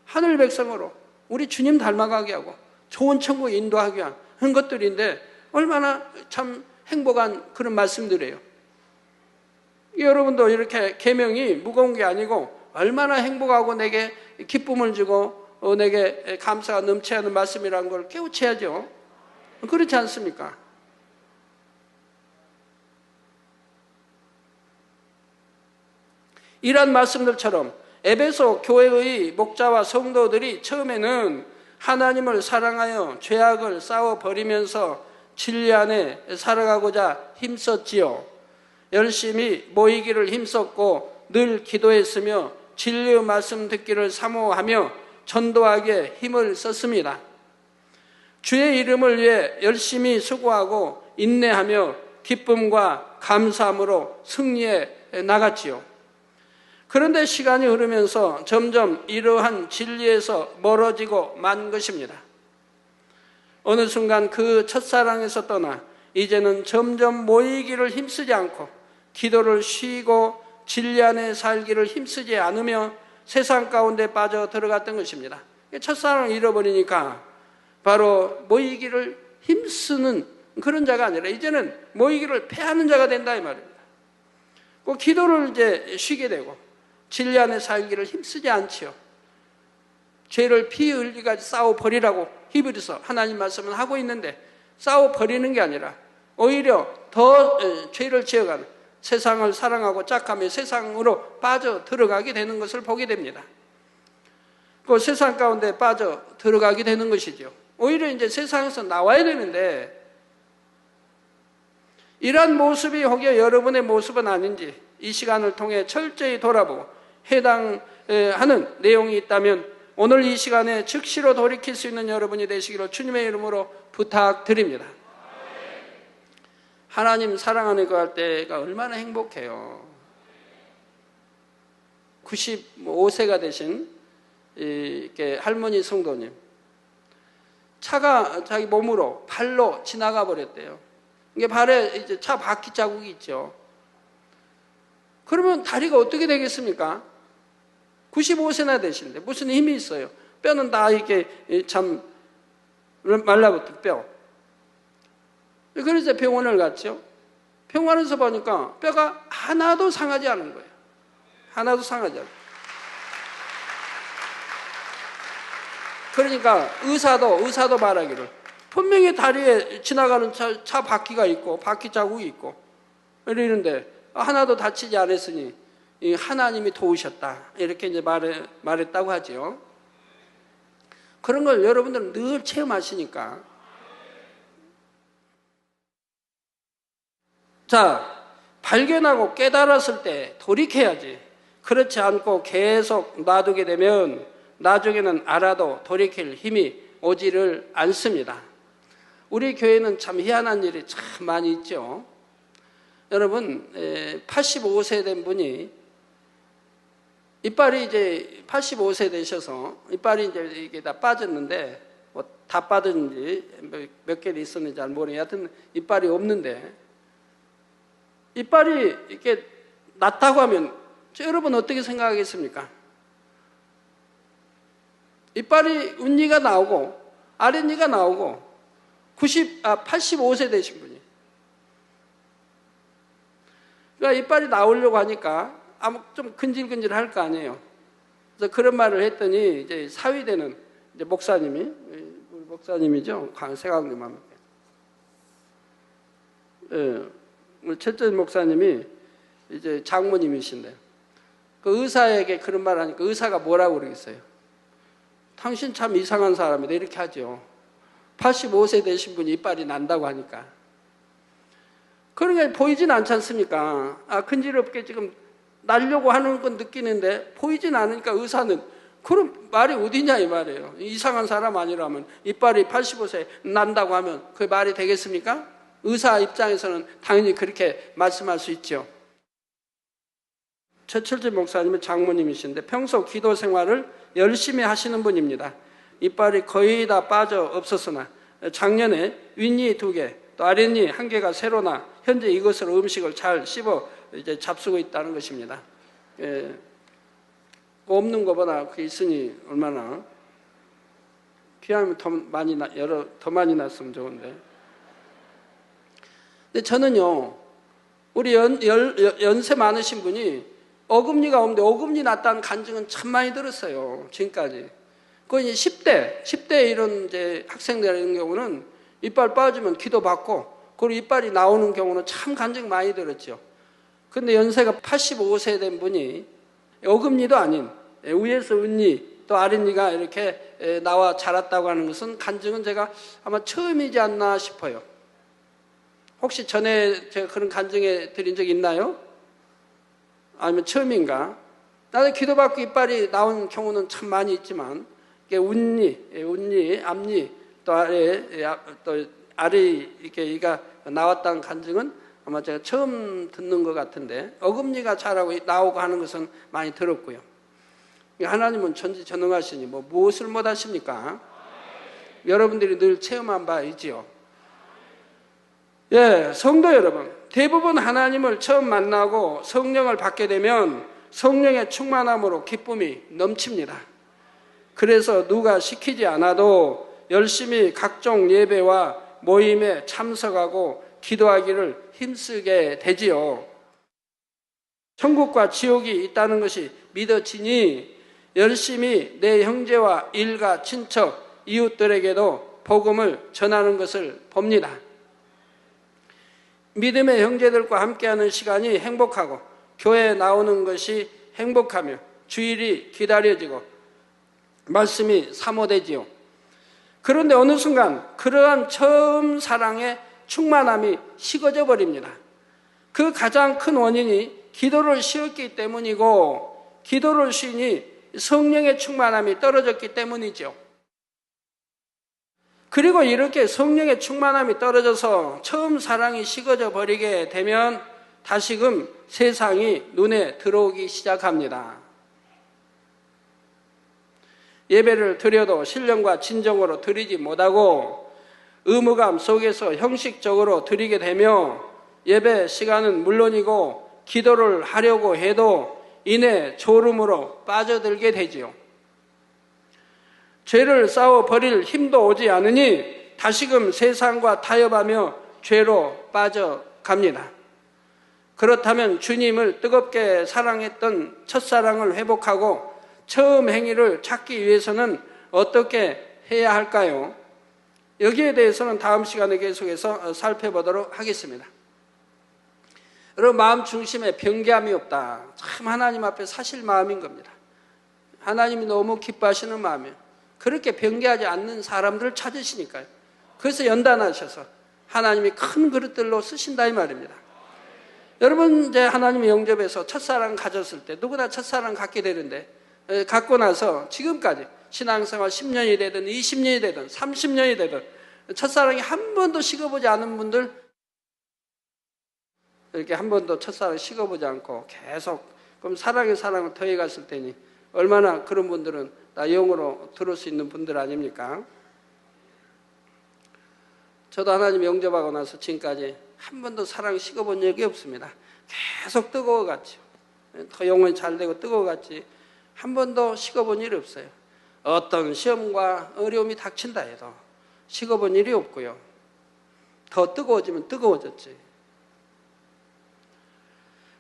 하늘 백성으로 우리 주님 닮아가게 하고 좋은 천국에 인도하게 하는 것들인데 얼마나 참 행복한 그런 말씀들이에요. 여러분도 이렇게 계명이 무거운 게 아니고 얼마나 행복하고 내게 기쁨을 주고 내게 감사가 넘쳐야 하는 말씀이라는 걸 깨우쳐야죠. 그렇지 않습니까? 이런 말씀들처럼 에베소 교회의 목자와 성도들이 처음에는 하나님을 사랑하여 죄악을 싸워버리면서 진리 안에 살아가고자 힘썼지요. 열심히 모이기를 힘썼고 늘 기도했으며 진리의 말씀 듣기를 사모하며 전도하기에 힘을 썼습니다. 주의 이름을 위해 열심히 수고하고 인내하며 기쁨과 감사함으로 승리해 나갔지요. 그런데 시간이 흐르면서 점점 이러한 진리에서 멀어지고 만 것입니다. 어느 순간 그 첫사랑에서 떠나 이제는 점점 모이기를 힘쓰지 않고 기도를 쉬고 진리 안에 살기를 힘쓰지 않으며 세상 가운데 빠져 들어갔던 것입니다. 첫사랑을 잃어버리니까 바로 모이기를 힘쓰는 그런 자가 아니라 이제는 모이기를 패하는 자가 된다 이 말입니다. 꼭 기도를 이제 쉬게 되고 진리 안에 살기를 힘쓰지 않지요. 죄를 피 흘리까지 싸워버리라고 히브리서 하나님 말씀은 하고 있는데 싸워버리는 게 아니라 오히려 더 죄를 지어가는 세상을 사랑하고 짝하며 세상으로 빠져 들어가게 되는 것을 보게 됩니다. 그 세상 가운데 빠져 들어가게 되는 것이죠. 오히려 이제 세상에서 나와야 되는데 이러한 모습이 혹여 여러분의 모습은 아닌지 이 시간을 통해 철저히 돌아보고 해당하는 내용이 있다면 오늘 이 시간에 즉시로 돌이킬 수 있는 여러분이 되시기를 주님의 이름으로 부탁드립니다. 하나님 사랑하는 거 할 때가 얼마나 행복해요. 95세가 되신 이렇게 할머니 성도님, 차가 자기 몸으로 발로 지나가 버렸대요. 이게 발에 이제 차 바퀴 자국이 있죠. 그러면 다리가 어떻게 되겠습니까? 95세나 되시는데 무슨 힘이 있어요? 뼈는 다 이렇게 참 말라붙은 뼈. 그래서 병원을 갔죠. 병원에서 보니까 뼈가 하나도 상하지 않은 거예요. 하나도 상하지 않아요. 그러니까 의사도 말하기를 분명히 다리에 지나가는 차 바퀴가 있고 바퀴 자국이 있고 이러는데 하나도 다치지 않았으니 하나님이 도우셨다 이렇게 이제 말했다고 하죠. 그런 걸 여러분들은 늘 체험하시니까. 자, 발견하고 깨달았을 때 돌이켜야지. 그렇지 않고 계속 놔두게 되면 나중에는 알아도 돌이킬 힘이 오지를 않습니다. 우리 교회는 참 희한한 일이 참 많이 있죠. 여러분, 85세 된 분이 이빨이 이제 85세 되셔서 이빨이 이제 이게 다 빠졌는데 뭐 다 빠졌는지 몇 개 있었는지 잘 모르겠어요. 하여튼 이빨이 없는데 이빨이 이렇게 났다고 하면 여러분 어떻게 생각하겠습니까? 이빨이 윗니가 나오고 아랫니가 나오고 85세 되신 분이 그러니까 이빨이 나오려고 하니까 아무 좀 근질근질 할 거 아니에요. 그래서 그런 말을 했더니 이제 사위되는 이제 목사님이 우리 목사님이죠. 세강님 우리 최전 목사님이 이제 장모님이신데 그 의사에게 그런 말 하니까 의사가 뭐라고 그러겠어요? 당신 참 이상한 사람이다 이렇게 하죠. 85세 되신 분이 이빨이 난다고 하니까. 그러니까 보이진 않지 않습니까? 근질없게 지금 날려고 하는 건 느끼는데 보이진 않으니까 의사는 그런 말이 어디냐 이 말이에요. 이상한 사람 아니라면 이빨이 85세 난다고 하면 그게 말이 되겠습니까? 의사 입장에서는 당연히 그렇게 말씀할 수 있죠. 최철재 목사님은 장모님이신데 평소 기도 생활을 열심히 하시는 분입니다. 이빨이 거의 다 빠져 없었으나 작년에 윗니 2개, 또 아랫니 1개가 새로 나 현재 이것으로 음식을 잘 씹어 이제 잡수고 있다는 것입니다. 없는 것보다 그 있으니 얼마나 귀하면 더 많이 났으면 좋은데. 근데 저는요 우리 연세 많으신 분이 어금니가 없는데 어금니 났다는 간증은 참 많이 들었어요. 지금까지. 그 이제 10대 이런 이제 학생들 이런 경우는 이빨 빠지면 기도 받고 그리고 이빨이 나오는 경우는 참 간증 많이 들었죠. 근데 연세가 85세 된 분이 어금니도 아닌 위에서 은니 또 아랫니가 이렇게 나와 자랐다고 하는 것은 간증은 제가 아마 처음이지 않나 싶어요. 혹시 전에 제가 그런 간증해 드린 적 있나요? 아니면 처음인가? 나도 기도받고 이빨이 나온 경우는 참 많이 있지만 운니, 앞니 또 아래 이렇게 이가 나왔다는 간증은 아마 제가 처음 듣는 것 같은데 어금니가 자라고 나오고 하는 것은 많이 들었고요. 하나님은 전지전능하시니 무엇을 못하십니까? 여러분들이 늘 체험한 바 있지요. 예, 성도 여러분, 대부분 하나님을 처음 만나고 성령을 받게 되면 성령의 충만함으로 기쁨이 넘칩니다. 그래서 누가 시키지 않아도 열심히 각종 예배와 모임에 참석하고 기도하기를 힘쓰게 되지요. 천국과 지옥이 있다는 것이 믿어지니 열심히 내 형제와 일가, 친척, 이웃들에게도 복음을 전하는 것을 봅니다. 믿음의 형제들과 함께하는 시간이 행복하고 교회에 나오는 것이 행복하며 주일이 기다려지고 말씀이 사모되지요. 그런데 어느 순간 그러한 처음 사랑의 충만함이 식어져 버립니다. 그 가장 큰 원인이 기도를 쉬었기 때문이고 기도를 쉬니 성령의 충만함이 떨어졌기 때문이죠. 그리고 이렇게 성령의 충만함이 떨어져서 처음 사랑이 식어져 버리게 되면 다시금 세상이 눈에 들어오기 시작합니다. 예배를 드려도 신령과 진정으로 드리지 못하고 의무감 속에서 형식적으로 드리게 되며 예배 시간은 물론이고 기도를 하려고 해도 이내 졸음으로 빠져들게 되지요. 죄를 싸워 버릴 힘도 오지 않으니 다시금 세상과 타협하며 죄로 빠져갑니다. 그렇다면 주님을 뜨겁게 사랑했던 첫사랑을 회복하고 처음 행위를 찾기 위해서는 어떻게 해야 할까요? 여기에 대해서는 다음 시간에 계속해서 살펴보도록 하겠습니다. 여러분, 마음 중심에 변개함이 없다. 참 하나님 앞에 사실 마음인 겁니다. 하나님이 너무 기뻐하시는 마음이에요. 그렇게 변개하지 않는 사람들을 찾으시니까요. 그래서 연단하셔서 하나님이 큰 그릇들로 쓰신다 이 말입니다. 여러분, 이제 하나님의 영접에서 첫사랑 가졌을 때 누구나 첫사랑 갖게 되는데 갖고 나서 지금까지 신앙생활 10년이 되든 20년이 되든 30년이 되든 첫사랑이 한 번도 식어보지 않은 분들, 이렇게 한 번도 첫사랑 식어보지 않고 계속 그럼 사랑의 사랑을 더해갔을 테니 얼마나 그런 분들은 다 영으로 들을 수 있는 분들 아닙니까? 저도 하나님 영접하고 나서 지금까지 한 번도 사랑이 식어본 적이 없습니다. 계속 뜨거워갔죠. 더 영혼이 잘 되고 뜨거워갔지 한 번도 식어본 일이 없어요. 어떤 시험과 어려움이 닥친다 해도 식어본 일이 없고요. 더 뜨거워지면 뜨거워졌지.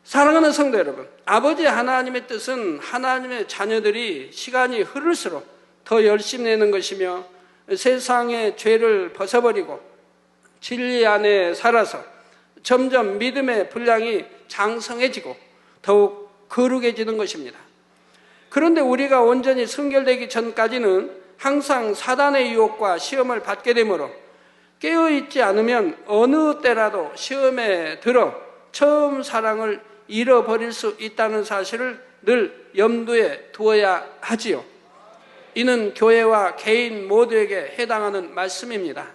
사랑하는 성도 여러분, 아버지 하나님의 뜻은 하나님의 자녀들이 시간이 흐를수록 더 열심내는 것이며 세상의 죄를 벗어버리고 진리 안에 살아서 점점 믿음의 분량이 장성해지고 더욱 거룩해지는 것입니다. 그런데 우리가 온전히 성결되기 전까지는 항상 사단의 유혹과 시험을 받게 되므로 깨어있지 않으면 어느 때라도 시험에 들어 처음 사랑을 잃어버릴 수 있다는 사실을 늘 염두에 두어야 하지요. 이는 교회와 개인 모두에게 해당하는 말씀입니다.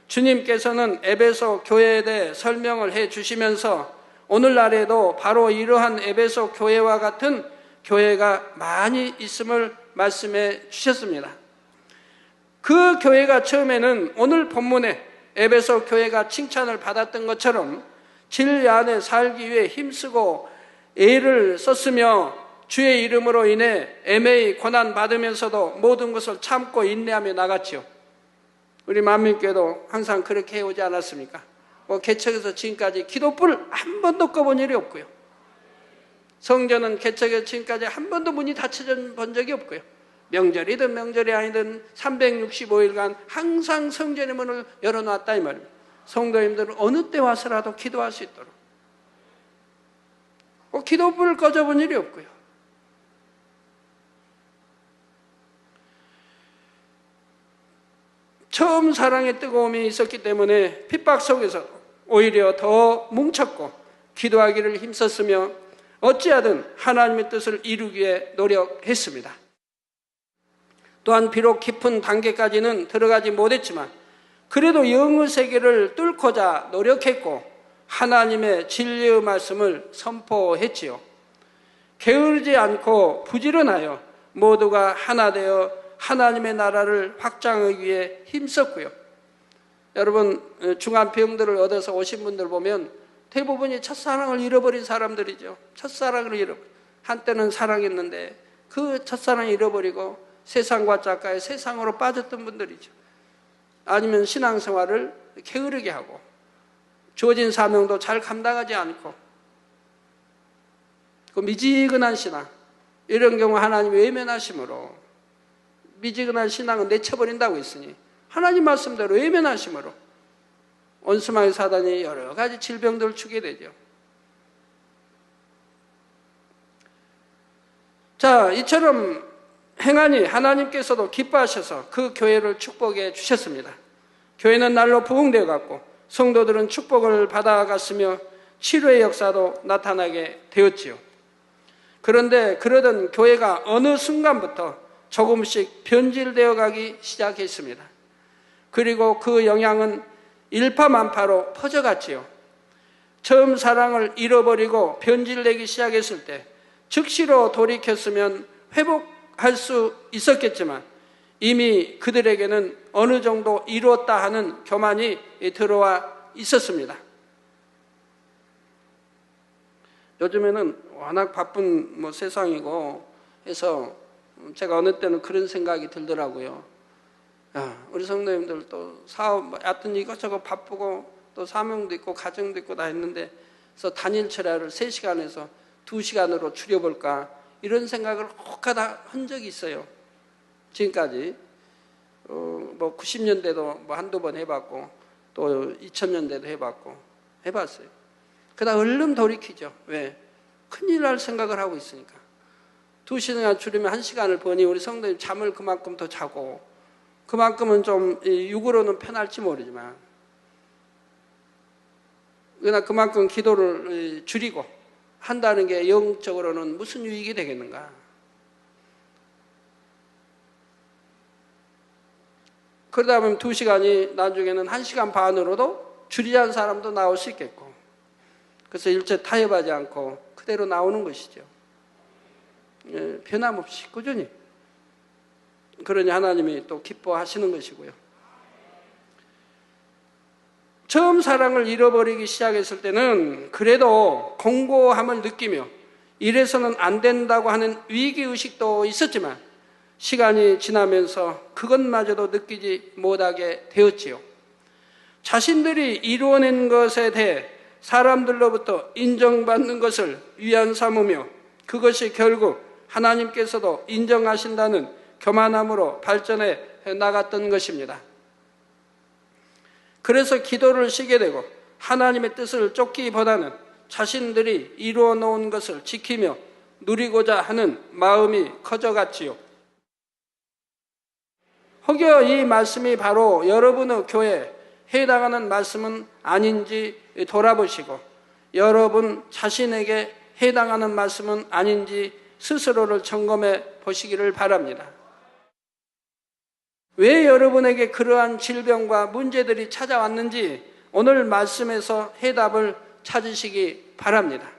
주님께서는 에베소 교회에 대해 설명을 해 주시면서 오늘날에도 바로 이러한 에베소 교회와 같은 교회가 많이 있음을 말씀해 주셨습니다. 그 교회가 처음에는 오늘 본문에 에베소 교회가 칭찬을 받았던 것처럼 진리 안에 살기 위해 힘쓰고 애를 썼으며 주의 이름으로 인해 애매히 고난받으면서도 모든 것을 참고 인내하며 나갔지요. 우리 만민교회도 항상 그렇게 해오지 않았습니까? 개척에서 지금까지 기도불 한 번도 꺼본 일이 없고요. 성전은 개척에서 지금까지 한 번도 문이 닫혀져 본 적이 없고요. 명절이든 명절이 아니든 365일간 항상 성전의 문을 열어놨다 이 말입니다. 성도님들은 어느 때 와서라도 기도할 수 있도록. 기도불을 꺼져본 일이 없고요. 처음 사랑의 뜨거움이 있었기 때문에 핍박 속에서 오히려 더 뭉쳤고 기도하기를 힘썼으며 어찌하든 하나님의 뜻을 이루기 위해 노력했습니다. 또한 비록 깊은 단계까지는 들어가지 못했지만 그래도 영의 세계를 뚫고자 노력했고 하나님의 진리의 말씀을 선포했지요. 게으르지 않고 부지런하여 모두가 하나 되어 하나님의 나라를 확장하기 위해 힘썼고요. 여러분 중한 병들을 얻어서 오신 분들 보면 대부분이 첫사랑을 잃어버린 사람들이죠. 첫사랑을 잃어버린, 한때는 사랑했는데 그 첫사랑을 잃어버리고 세상과 짝가의 세상으로 빠졌던 분들이죠. 아니면 신앙생활을 게으르게 하고 주어진 사명도 잘 감당하지 않고 그 미지근한 신앙, 이런 경우 하나님 외면하심으로, 미지근한 신앙은 내쳐버린다고 했으니 하나님 말씀대로 외면하심으로 원수마귀 사단이 여러 가지 질병들을 주게 되죠. 자, 이처럼 행하니 하나님께서도 기뻐하셔서 그 교회를 축복해 주셨습니다. 교회는 날로 부흥되어 갔고 성도들은 축복을 받아갔으며 치료의 역사도 나타나게 되었지요. 그런데 그러던 교회가 어느 순간부터 조금씩 변질되어 가기 시작했습니다. 그리고 그 영향은 일파만파로 퍼져갔지요. 처음 사랑을 잃어버리고 변질되기 시작했을 때 즉시로 돌이켰으면 회복할 수 있었겠지만 이미 그들에게는 어느 정도 이루었다 하는 교만이 들어와 있었습니다. 요즘에는 워낙 바쁜 세상이고 해서 제가 어느 때는 그런 생각이 들더라고요. 우리 성도님들 또 사업, 하여튼 이것저것 바쁘고 또 사명도 있고 가정도 있고 다 했는데 그래서 단일 철야를 3시간에서 2시간으로 줄여볼까 이런 생각을 혹하다 한 적이 있어요. 지금까지 90년대도 한두 번 해봤고 또 2000년대도 해봤어요. 그러다 얼른 돌이키죠. 왜? 큰일 날 생각을 하고 있으니까. 2시간 줄이면 1시간을 버니 우리 성도님 잠을 그만큼 더 자고 그만큼은 좀 육으로는 편할지 모르지만 그러나 그만큼 기도를 줄이고 한다는 게 영적으로는 무슨 유익이 되겠는가? 그러다 보면 2시간이 나중에는 1시간 반으로도 줄이자는 사람도 나올 수 있겠고 그래서 일체 타협하지 않고 그대로 나오는 것이죠. 변함없이 꾸준히. 그러니 하나님이 또 기뻐하시는 것이고요. 처음 사랑을 잃어버리기 시작했을 때는 그래도 공고함을 느끼며 이래서는 안 된다고 하는 위기의식도 있었지만 시간이 지나면서 그것마저도 느끼지 못하게 되었지요. 자신들이 이루어낸 것에 대해 사람들로부터 인정받는 것을 위안 삼으며 그것이 결국 하나님께서도 인정하신다는 교만함으로 발전해 나갔던 것입니다. 그래서 기도를 쉬게 되고 하나님의 뜻을 쫓기보다는 자신들이 이루어 놓은 것을 지키며 누리고자 하는 마음이 커져갔지요. 혹여 이 말씀이 바로 여러분의 교회에 해당하는 말씀은 아닌지 돌아보시고 여러분 자신에게 해당하는 말씀은 아닌지 스스로를 점검해 보시기를 바랍니다. 왜 여러분에게 그러한 질병과 문제들이 찾아왔는지 오늘 말씀에서 해답을 찾으시기 바랍니다.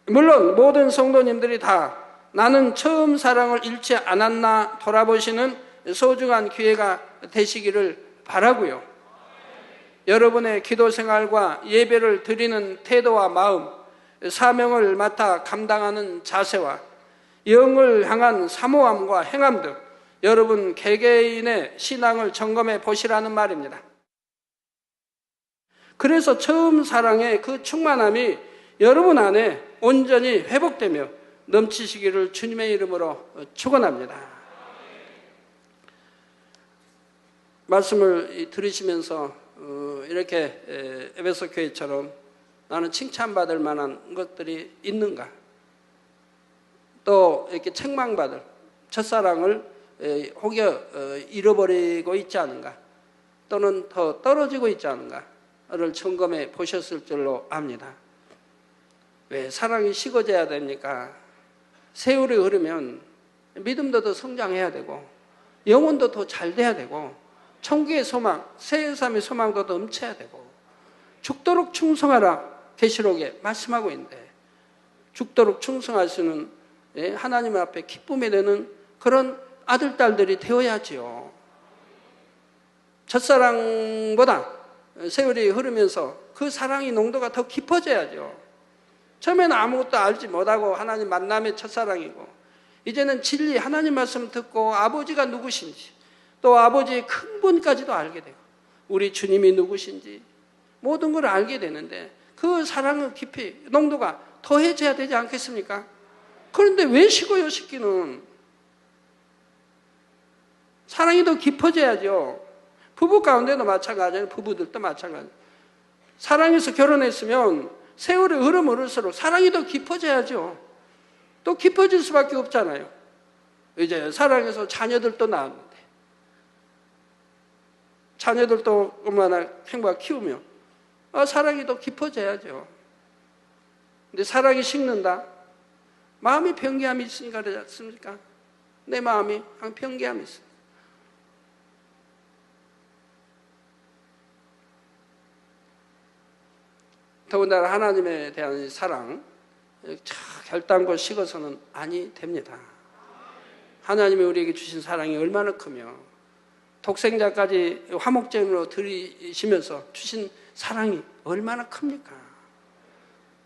물론 모든 성도님들이 다 나는 처음 사랑을 잃지 않았나 돌아보시는 소중한 기회가 되시기를 바라고요. 여러분의 기도 생활과 예배를 드리는 태도와 마음, 사명을 맡아 감당하는 자세와 영을 향한 사모함과 행함 등 여러분 개개인의 신앙을 점검해 보시라는 말입니다. 그래서 처음 사랑의 그 충만함이 여러분 안에 온전히 회복되며 넘치시기를 주님의 이름으로 축원합니다. 말씀을 들으시면서 이렇게 에베소 교회처럼 나는 칭찬받을 만한 것들이 있는가? 또 이렇게 책망받을 첫사랑을 혹여 잃어버리고 있지 않은가? 또는 더 떨어지고 있지 않은가를 점검해 보셨을 줄로 압니다. 왜 사랑이 식어져야 됩니까? 세월이 흐르면 믿음도 더 성장해야 되고 영혼도 더 잘 돼야 되고 천국의 소망, 새 삶의 소망도 더 넘쳐야 되고 죽도록 충성하라 계시록에 말씀하고 있는데 죽도록 충성하시는 하나님 앞에 기쁨이 되는 그런 아들, 딸들이 되어야지요. 첫사랑보다 세월이 흐르면서 그 사랑의 농도가 더 깊어져야죠. 처음에는 아무것도 알지 못하고 하나님 만남의 첫사랑이고 이제는 진리 하나님 말씀 듣고 아버지가 누구신지 또 아버지의 큰 분까지도 알게 되고 우리 주님이 누구신지 모든 걸 알게 되는데 그 사랑의 깊이 농도가 더해져야 되지 않겠습니까? 그런데 왜 식어요? 식기는 사랑이 더 깊어져야죠. 부부 가운데도 마찬가지예요. 부부들도 마찬가지예요. 사랑해서 결혼했으면 세월이 흐를수록 사랑이 더 깊어져야죠. 또 깊어질 수밖에 없잖아요. 이제 사랑해서 자녀들도 낳았는데 자녀들도 얼마나 행복하게 키우며 사랑이 더 깊어져야죠. 근데 사랑이 식는다. 마음이 변개함이 있으니까 그러지 않습니까? 내 마음이 변개함이 있습니다. 더군다나 하나님에 대한 사랑 결단코 식어서는 아니 됩니다. 하나님이 우리에게 주신 사랑이 얼마나 크며 독생자까지 화목제물로 드리시면서 주신 사랑이 얼마나 큽니까?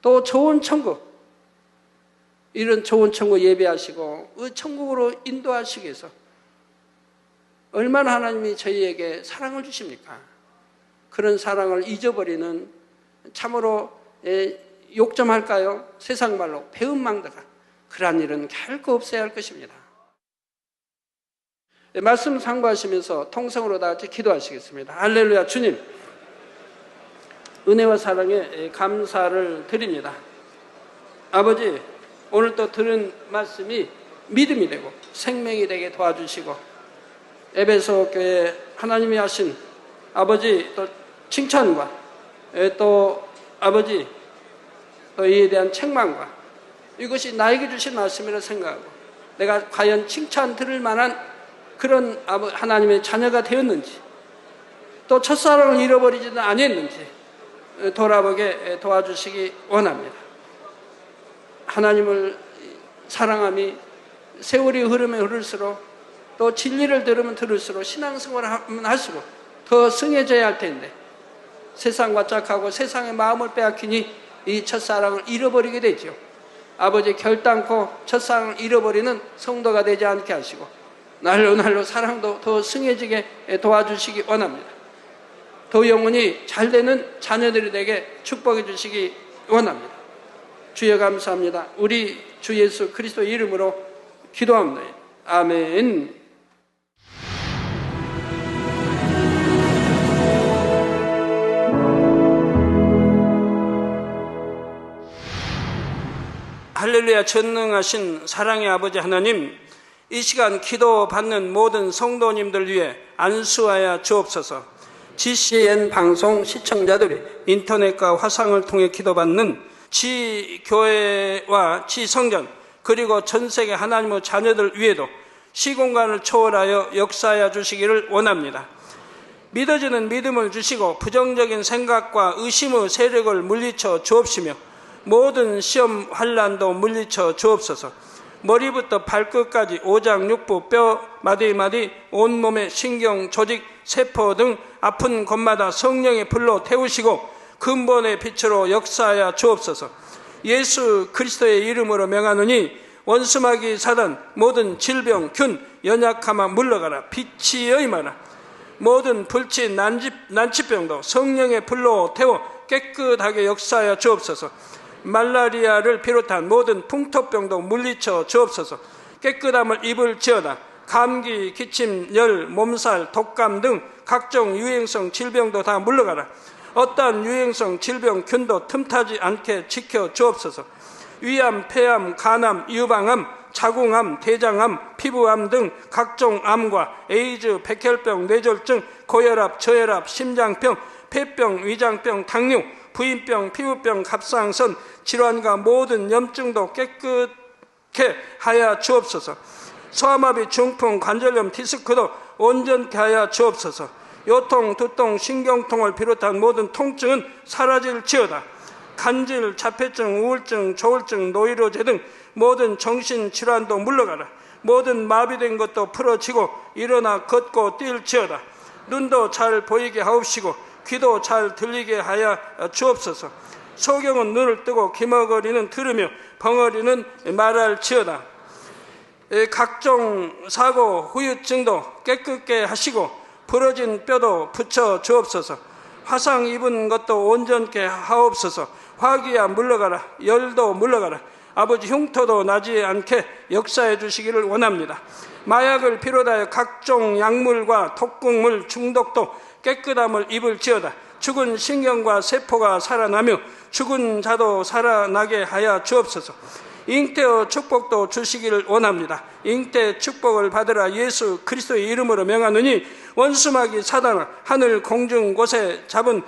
또 좋은 천국, 이런 좋은 천국 예배하시고 그 천국으로 인도하시기 위해서 얼마나 하나님이 저희에게 사랑을 주십니까? 그런 사랑을 잊어버리는 참으로 욕점할까요? 세상 말로 배은망덕한 그러한 일은 결코 없어야 할 것입니다. 말씀 상고하시면서 통성으로 다 같이 기도하시겠습니다. 할렐루야. 주님, 은혜와 사랑에 감사를 드립니다. 아버지, 오늘 또 들은 말씀이 믿음이 되고 생명이 되게 도와주시고 에베소 교회 하나님이 하신 아버지 또 칭찬과 또 아버지 또 이에 대한 책망과 이것이 나에게 주신 말씀이라 생각하고 내가 과연 칭찬 들을 만한 그런 하나님의 자녀가 되었는지 또 첫사랑을 잃어버리지는 아니했는지 돌아보게 도와주시기 원합니다. 하나님을 사랑함이 세월이 흐르면 흐를수록 또 진리를 들으면 들을수록 신앙생활을 하면 할수록 더 승해져야 할 텐데 세상과 짝하고 세상의 마음을 빼앗기니 이 첫사랑을 잃어버리게 되죠. 아버지 결단코 첫사랑을 잃어버리는 성도가 되지 않게 하시고 날로 사랑도 더 승해지게 도와주시기 원합니다. 더 영원히 잘되는 자녀들이 되게 축복해 주시기 원합니다. 주여 감사합니다. 우리 주 예수 그리스도 이름으로 기도합니다. 아멘. 할렐루야. 전능하신 사랑의 아버지 하나님, 이 시간 기도 받는 모든 성도님들 위해 안수하여 주옵소서. GCN 방송 시청자들이 인터넷과 화상을 통해 기도받는 지교회와 지성전 그리고 전세계 하나님의 자녀들 위에도 시공간을 초월하여 역사하여 주시기를 원합니다. 믿어지는 믿음을 주시고 부정적인 생각과 의심의 세력을 물리쳐 주옵시며 모든 시험 환난도 물리쳐 주옵소서. 머리부터 발끝까지 오장육부 뼈 마디마디 온몸의 신경 조직 세포 등 아픈 곳마다 성령의 불로 태우시고 근본의 빛으로 역사하여 주옵소서. 예수 그리스도의 이름으로 명하노니 원수마귀 사단 모든 질병 균 연약함아 물러가라. 빛이 여임하라. 모든 불치 난치병도 성령의 불로 태워 깨끗하게 역사하여 주옵소서. 말라리아를 비롯한 모든 풍토병도 물리쳐 주옵소서. 깨끗함을 입을지어다. 감기, 기침, 열, 몸살, 독감 등 각종 유행성 질병도 다 물러가라. 어떠한 유행성 질병 균도 틈타지 않게 지켜 주옵소서. 위암, 폐암, 간암, 유방암, 자궁암, 대장암, 피부암 등 각종 암과 에이즈, 백혈병, 뇌졸중, 고혈압, 저혈압, 심장병, 폐병, 위장병, 당뇨, 부인병, 피부병, 갑상선 질환과 모든 염증도 깨끗게 하여 주옵소서. 소아마비, 중풍, 관절염, 디스크도 온전케 하여 주옵소서. 요통, 두통, 신경통을 비롯한 모든 통증은 사라질지어다. 간질, 자폐증, 우울증, 조울증, 노이로제 등 모든 정신질환도 물러가라. 모든 마비된 것도 풀어지고 일어나 걷고 뛸지어다. 눈도 잘 보이게 하옵시고 귀도 잘 들리게 하여 주옵소서. 소경은 눈을 뜨고 기머거리는 들으며 벙어리는 말할지어다. 각종 사고, 후유증도 깨끗게 하시고 부러진 뼈도 붙여 주옵소서. 화상 입은 것도 온전케 하옵소서. 화기야 물러가라. 열도 물러가라. 아버지 흉터도 나지 않게 역사해 주시기를 원합니다. 마약을 비롯하여 각종 약물과 독극물 중독도 깨끗함을 입을지어다. 죽은 신경과 세포가 살아나며 죽은 자도 살아나게 하여 주옵소서. 잉태의 축복도 주시기를 원합니다. 잉태 축복을 받으라. 예수 그리스도의 이름으로 명하노니 원수마귀 사단아, 하늘 공중 곳에 잡은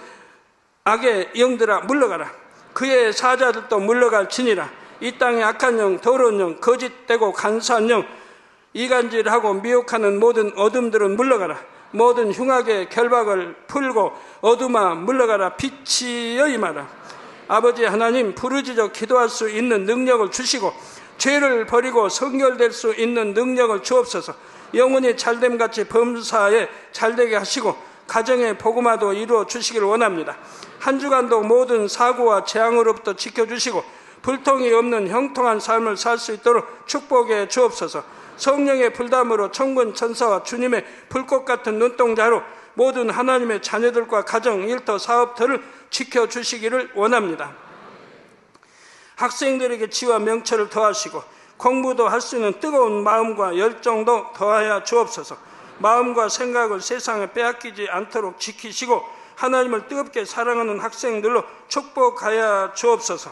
악의 영들아 물러가라. 그의 사자들도 물러갈지니라. 이 땅의 악한 영, 더러운 영, 거짓되고 간사한 영, 이간질하고 미혹하는 모든 어둠들은 물러가라. 모든 흉악의 결박을 풀고 어둠아 물러가라. 빛이여 임하라. 아버지 하나님, 부르짖어 기도할 수 있는 능력을 주시고 죄를 버리고 성결될 수 있는 능력을 주옵소서. 영혼이 잘됨같이 범사에 잘되게 하시고 가정의 복음화도 이루어 주시기를 원합니다. 한 주간도 모든 사고와 재앙으로부터 지켜주시고 불통이 없는 형통한 삶을 살 수 있도록 축복해 주옵소서. 성령의 불담으로 천군 천사와 주님의 불꽃 같은 눈동자로 모든 하나님의 자녀들과 가정, 일터, 사업터를 지켜주시기를 원합니다. 학생들에게 지혜와 명철을 더하시고 공부도 할 수 있는 뜨거운 마음과 열정도 더하여 주옵소서. 마음과 생각을 세상에 빼앗기지 않도록 지키시고 하나님을 뜨겁게 사랑하는 학생들로 축복하여 주옵소서.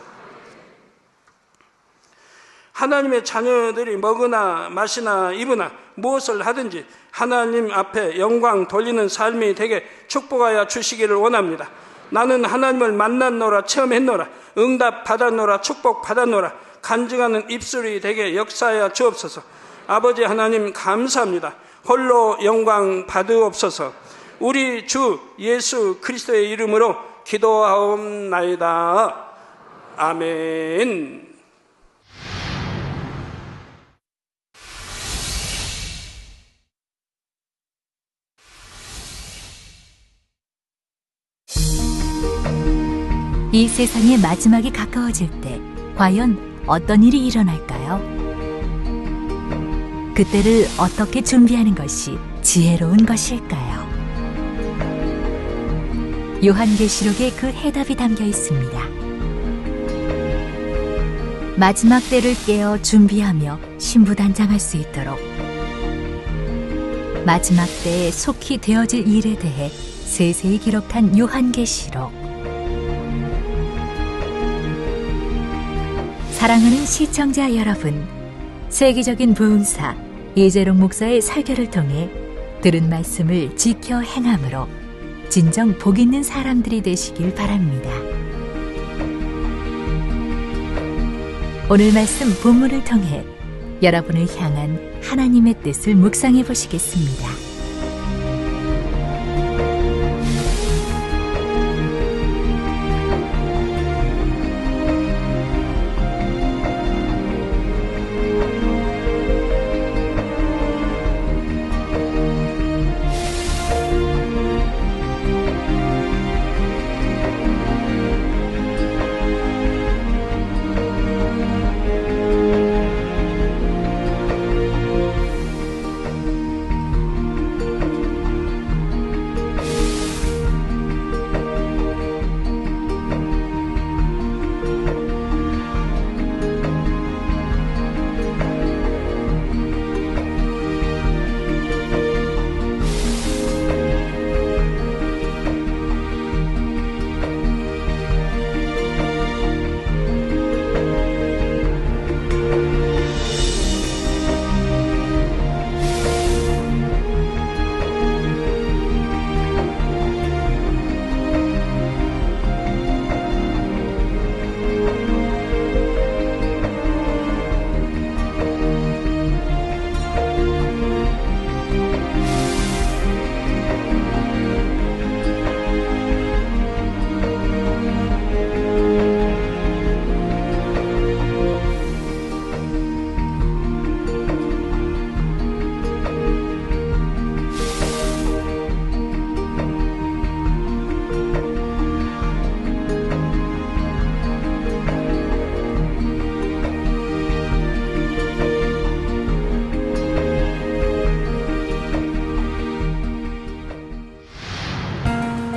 하나님의 자녀들이 먹으나 마시나 입으나 무엇을 하든지 하나님 앞에 영광 돌리는 삶이 되게 축복하여 주시기를 원합니다. 나는 하나님을 만났노라, 체험했노라, 응답 받았노라, 축복 받았노라, 간증하는 입술이 되게 역사하여 주옵소서. 아버지 하나님 감사합니다. 홀로 영광 받으옵소서. 우리 주 예수 그리스도의 이름으로 기도하옵나이다. 아멘. 이 세상의 마지막이 가까워질 때 과연 어떤 일이 일어날까요? 그때를 어떻게 준비하는 것이 지혜로운 것일까요? 요한계시록에 그 해답이 담겨 있습니다. 마지막 때를 깨어 준비하며 신부단장할 수 있도록 마지막 때에 속히 되어질 일에 대해 세세히 기록한 요한계시록. 사랑하는 시청자 여러분, 세계적인 부흥사 이재롱 목사의 설교를 통해 들은 말씀을 지켜 행함으로 진정 복 있는 사람들이 되시길 바랍니다. 오늘 말씀 본문을 통해 여러분을 향한 하나님의 뜻을 묵상해 보시겠습니다.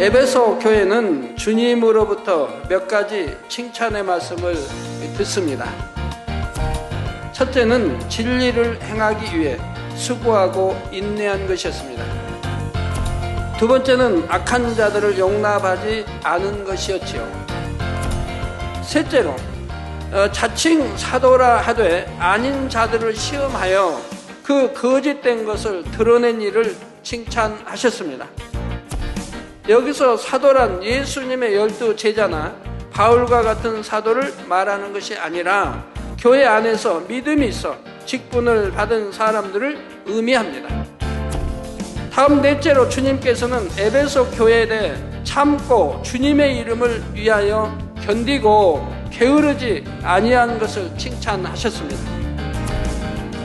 에베소 교회는 주님으로부터 몇 가지 칭찬의 말씀을 듣습니다. 첫째는 진리를 행하기 위해 수고하고 인내한 것이었습니다. 두 번째는 악한 자들을 용납하지 않은 것이었지요. 셋째로 자칭 사도라 하되 아닌 자들을 시험하여 그 거짓된 것을 드러낸 일을 칭찬하셨습니다. 여기서 사도란 예수님의 12 제자나 바울과 같은 사도를 말하는 것이 아니라 교회 안에서 믿음이 있어 직분을 받은 사람들을 의미합니다. 다음 넷째로 주님께서는 에베소 교회에 대해 참고 주님의 이름을 위하여 견디고 게으르지 아니한 것을 칭찬하셨습니다.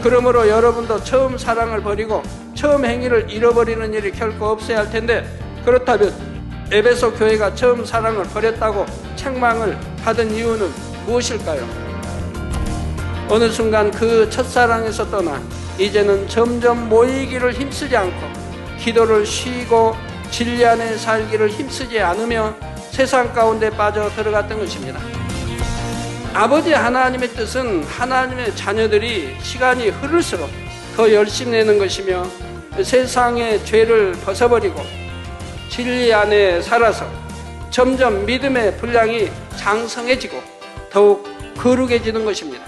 그러므로 여러분도 처음 사랑을 버리고 처음 행위를 잃어버리는 일이 결코 없어야 할 텐데, 그렇다면 에베소 교회가 처음 사랑을 버렸다고 책망을 받은 이유는 무엇일까요? 어느 순간 그 첫사랑에서 떠나 이제는 점점 모이기를 힘쓰지 않고 기도를 쉬고 진리 안에 살기를 힘쓰지 않으며 세상 가운데 빠져 들어갔던 것입니다. 아버지 하나님의 뜻은 하나님의 자녀들이 시간이 흐를수록 더 열심내는 것이며 세상의 죄를 벗어버리고 진리 안에 살아서 점점 믿음의 분량이 장성해지고 더욱 거룩해지는 것입니다.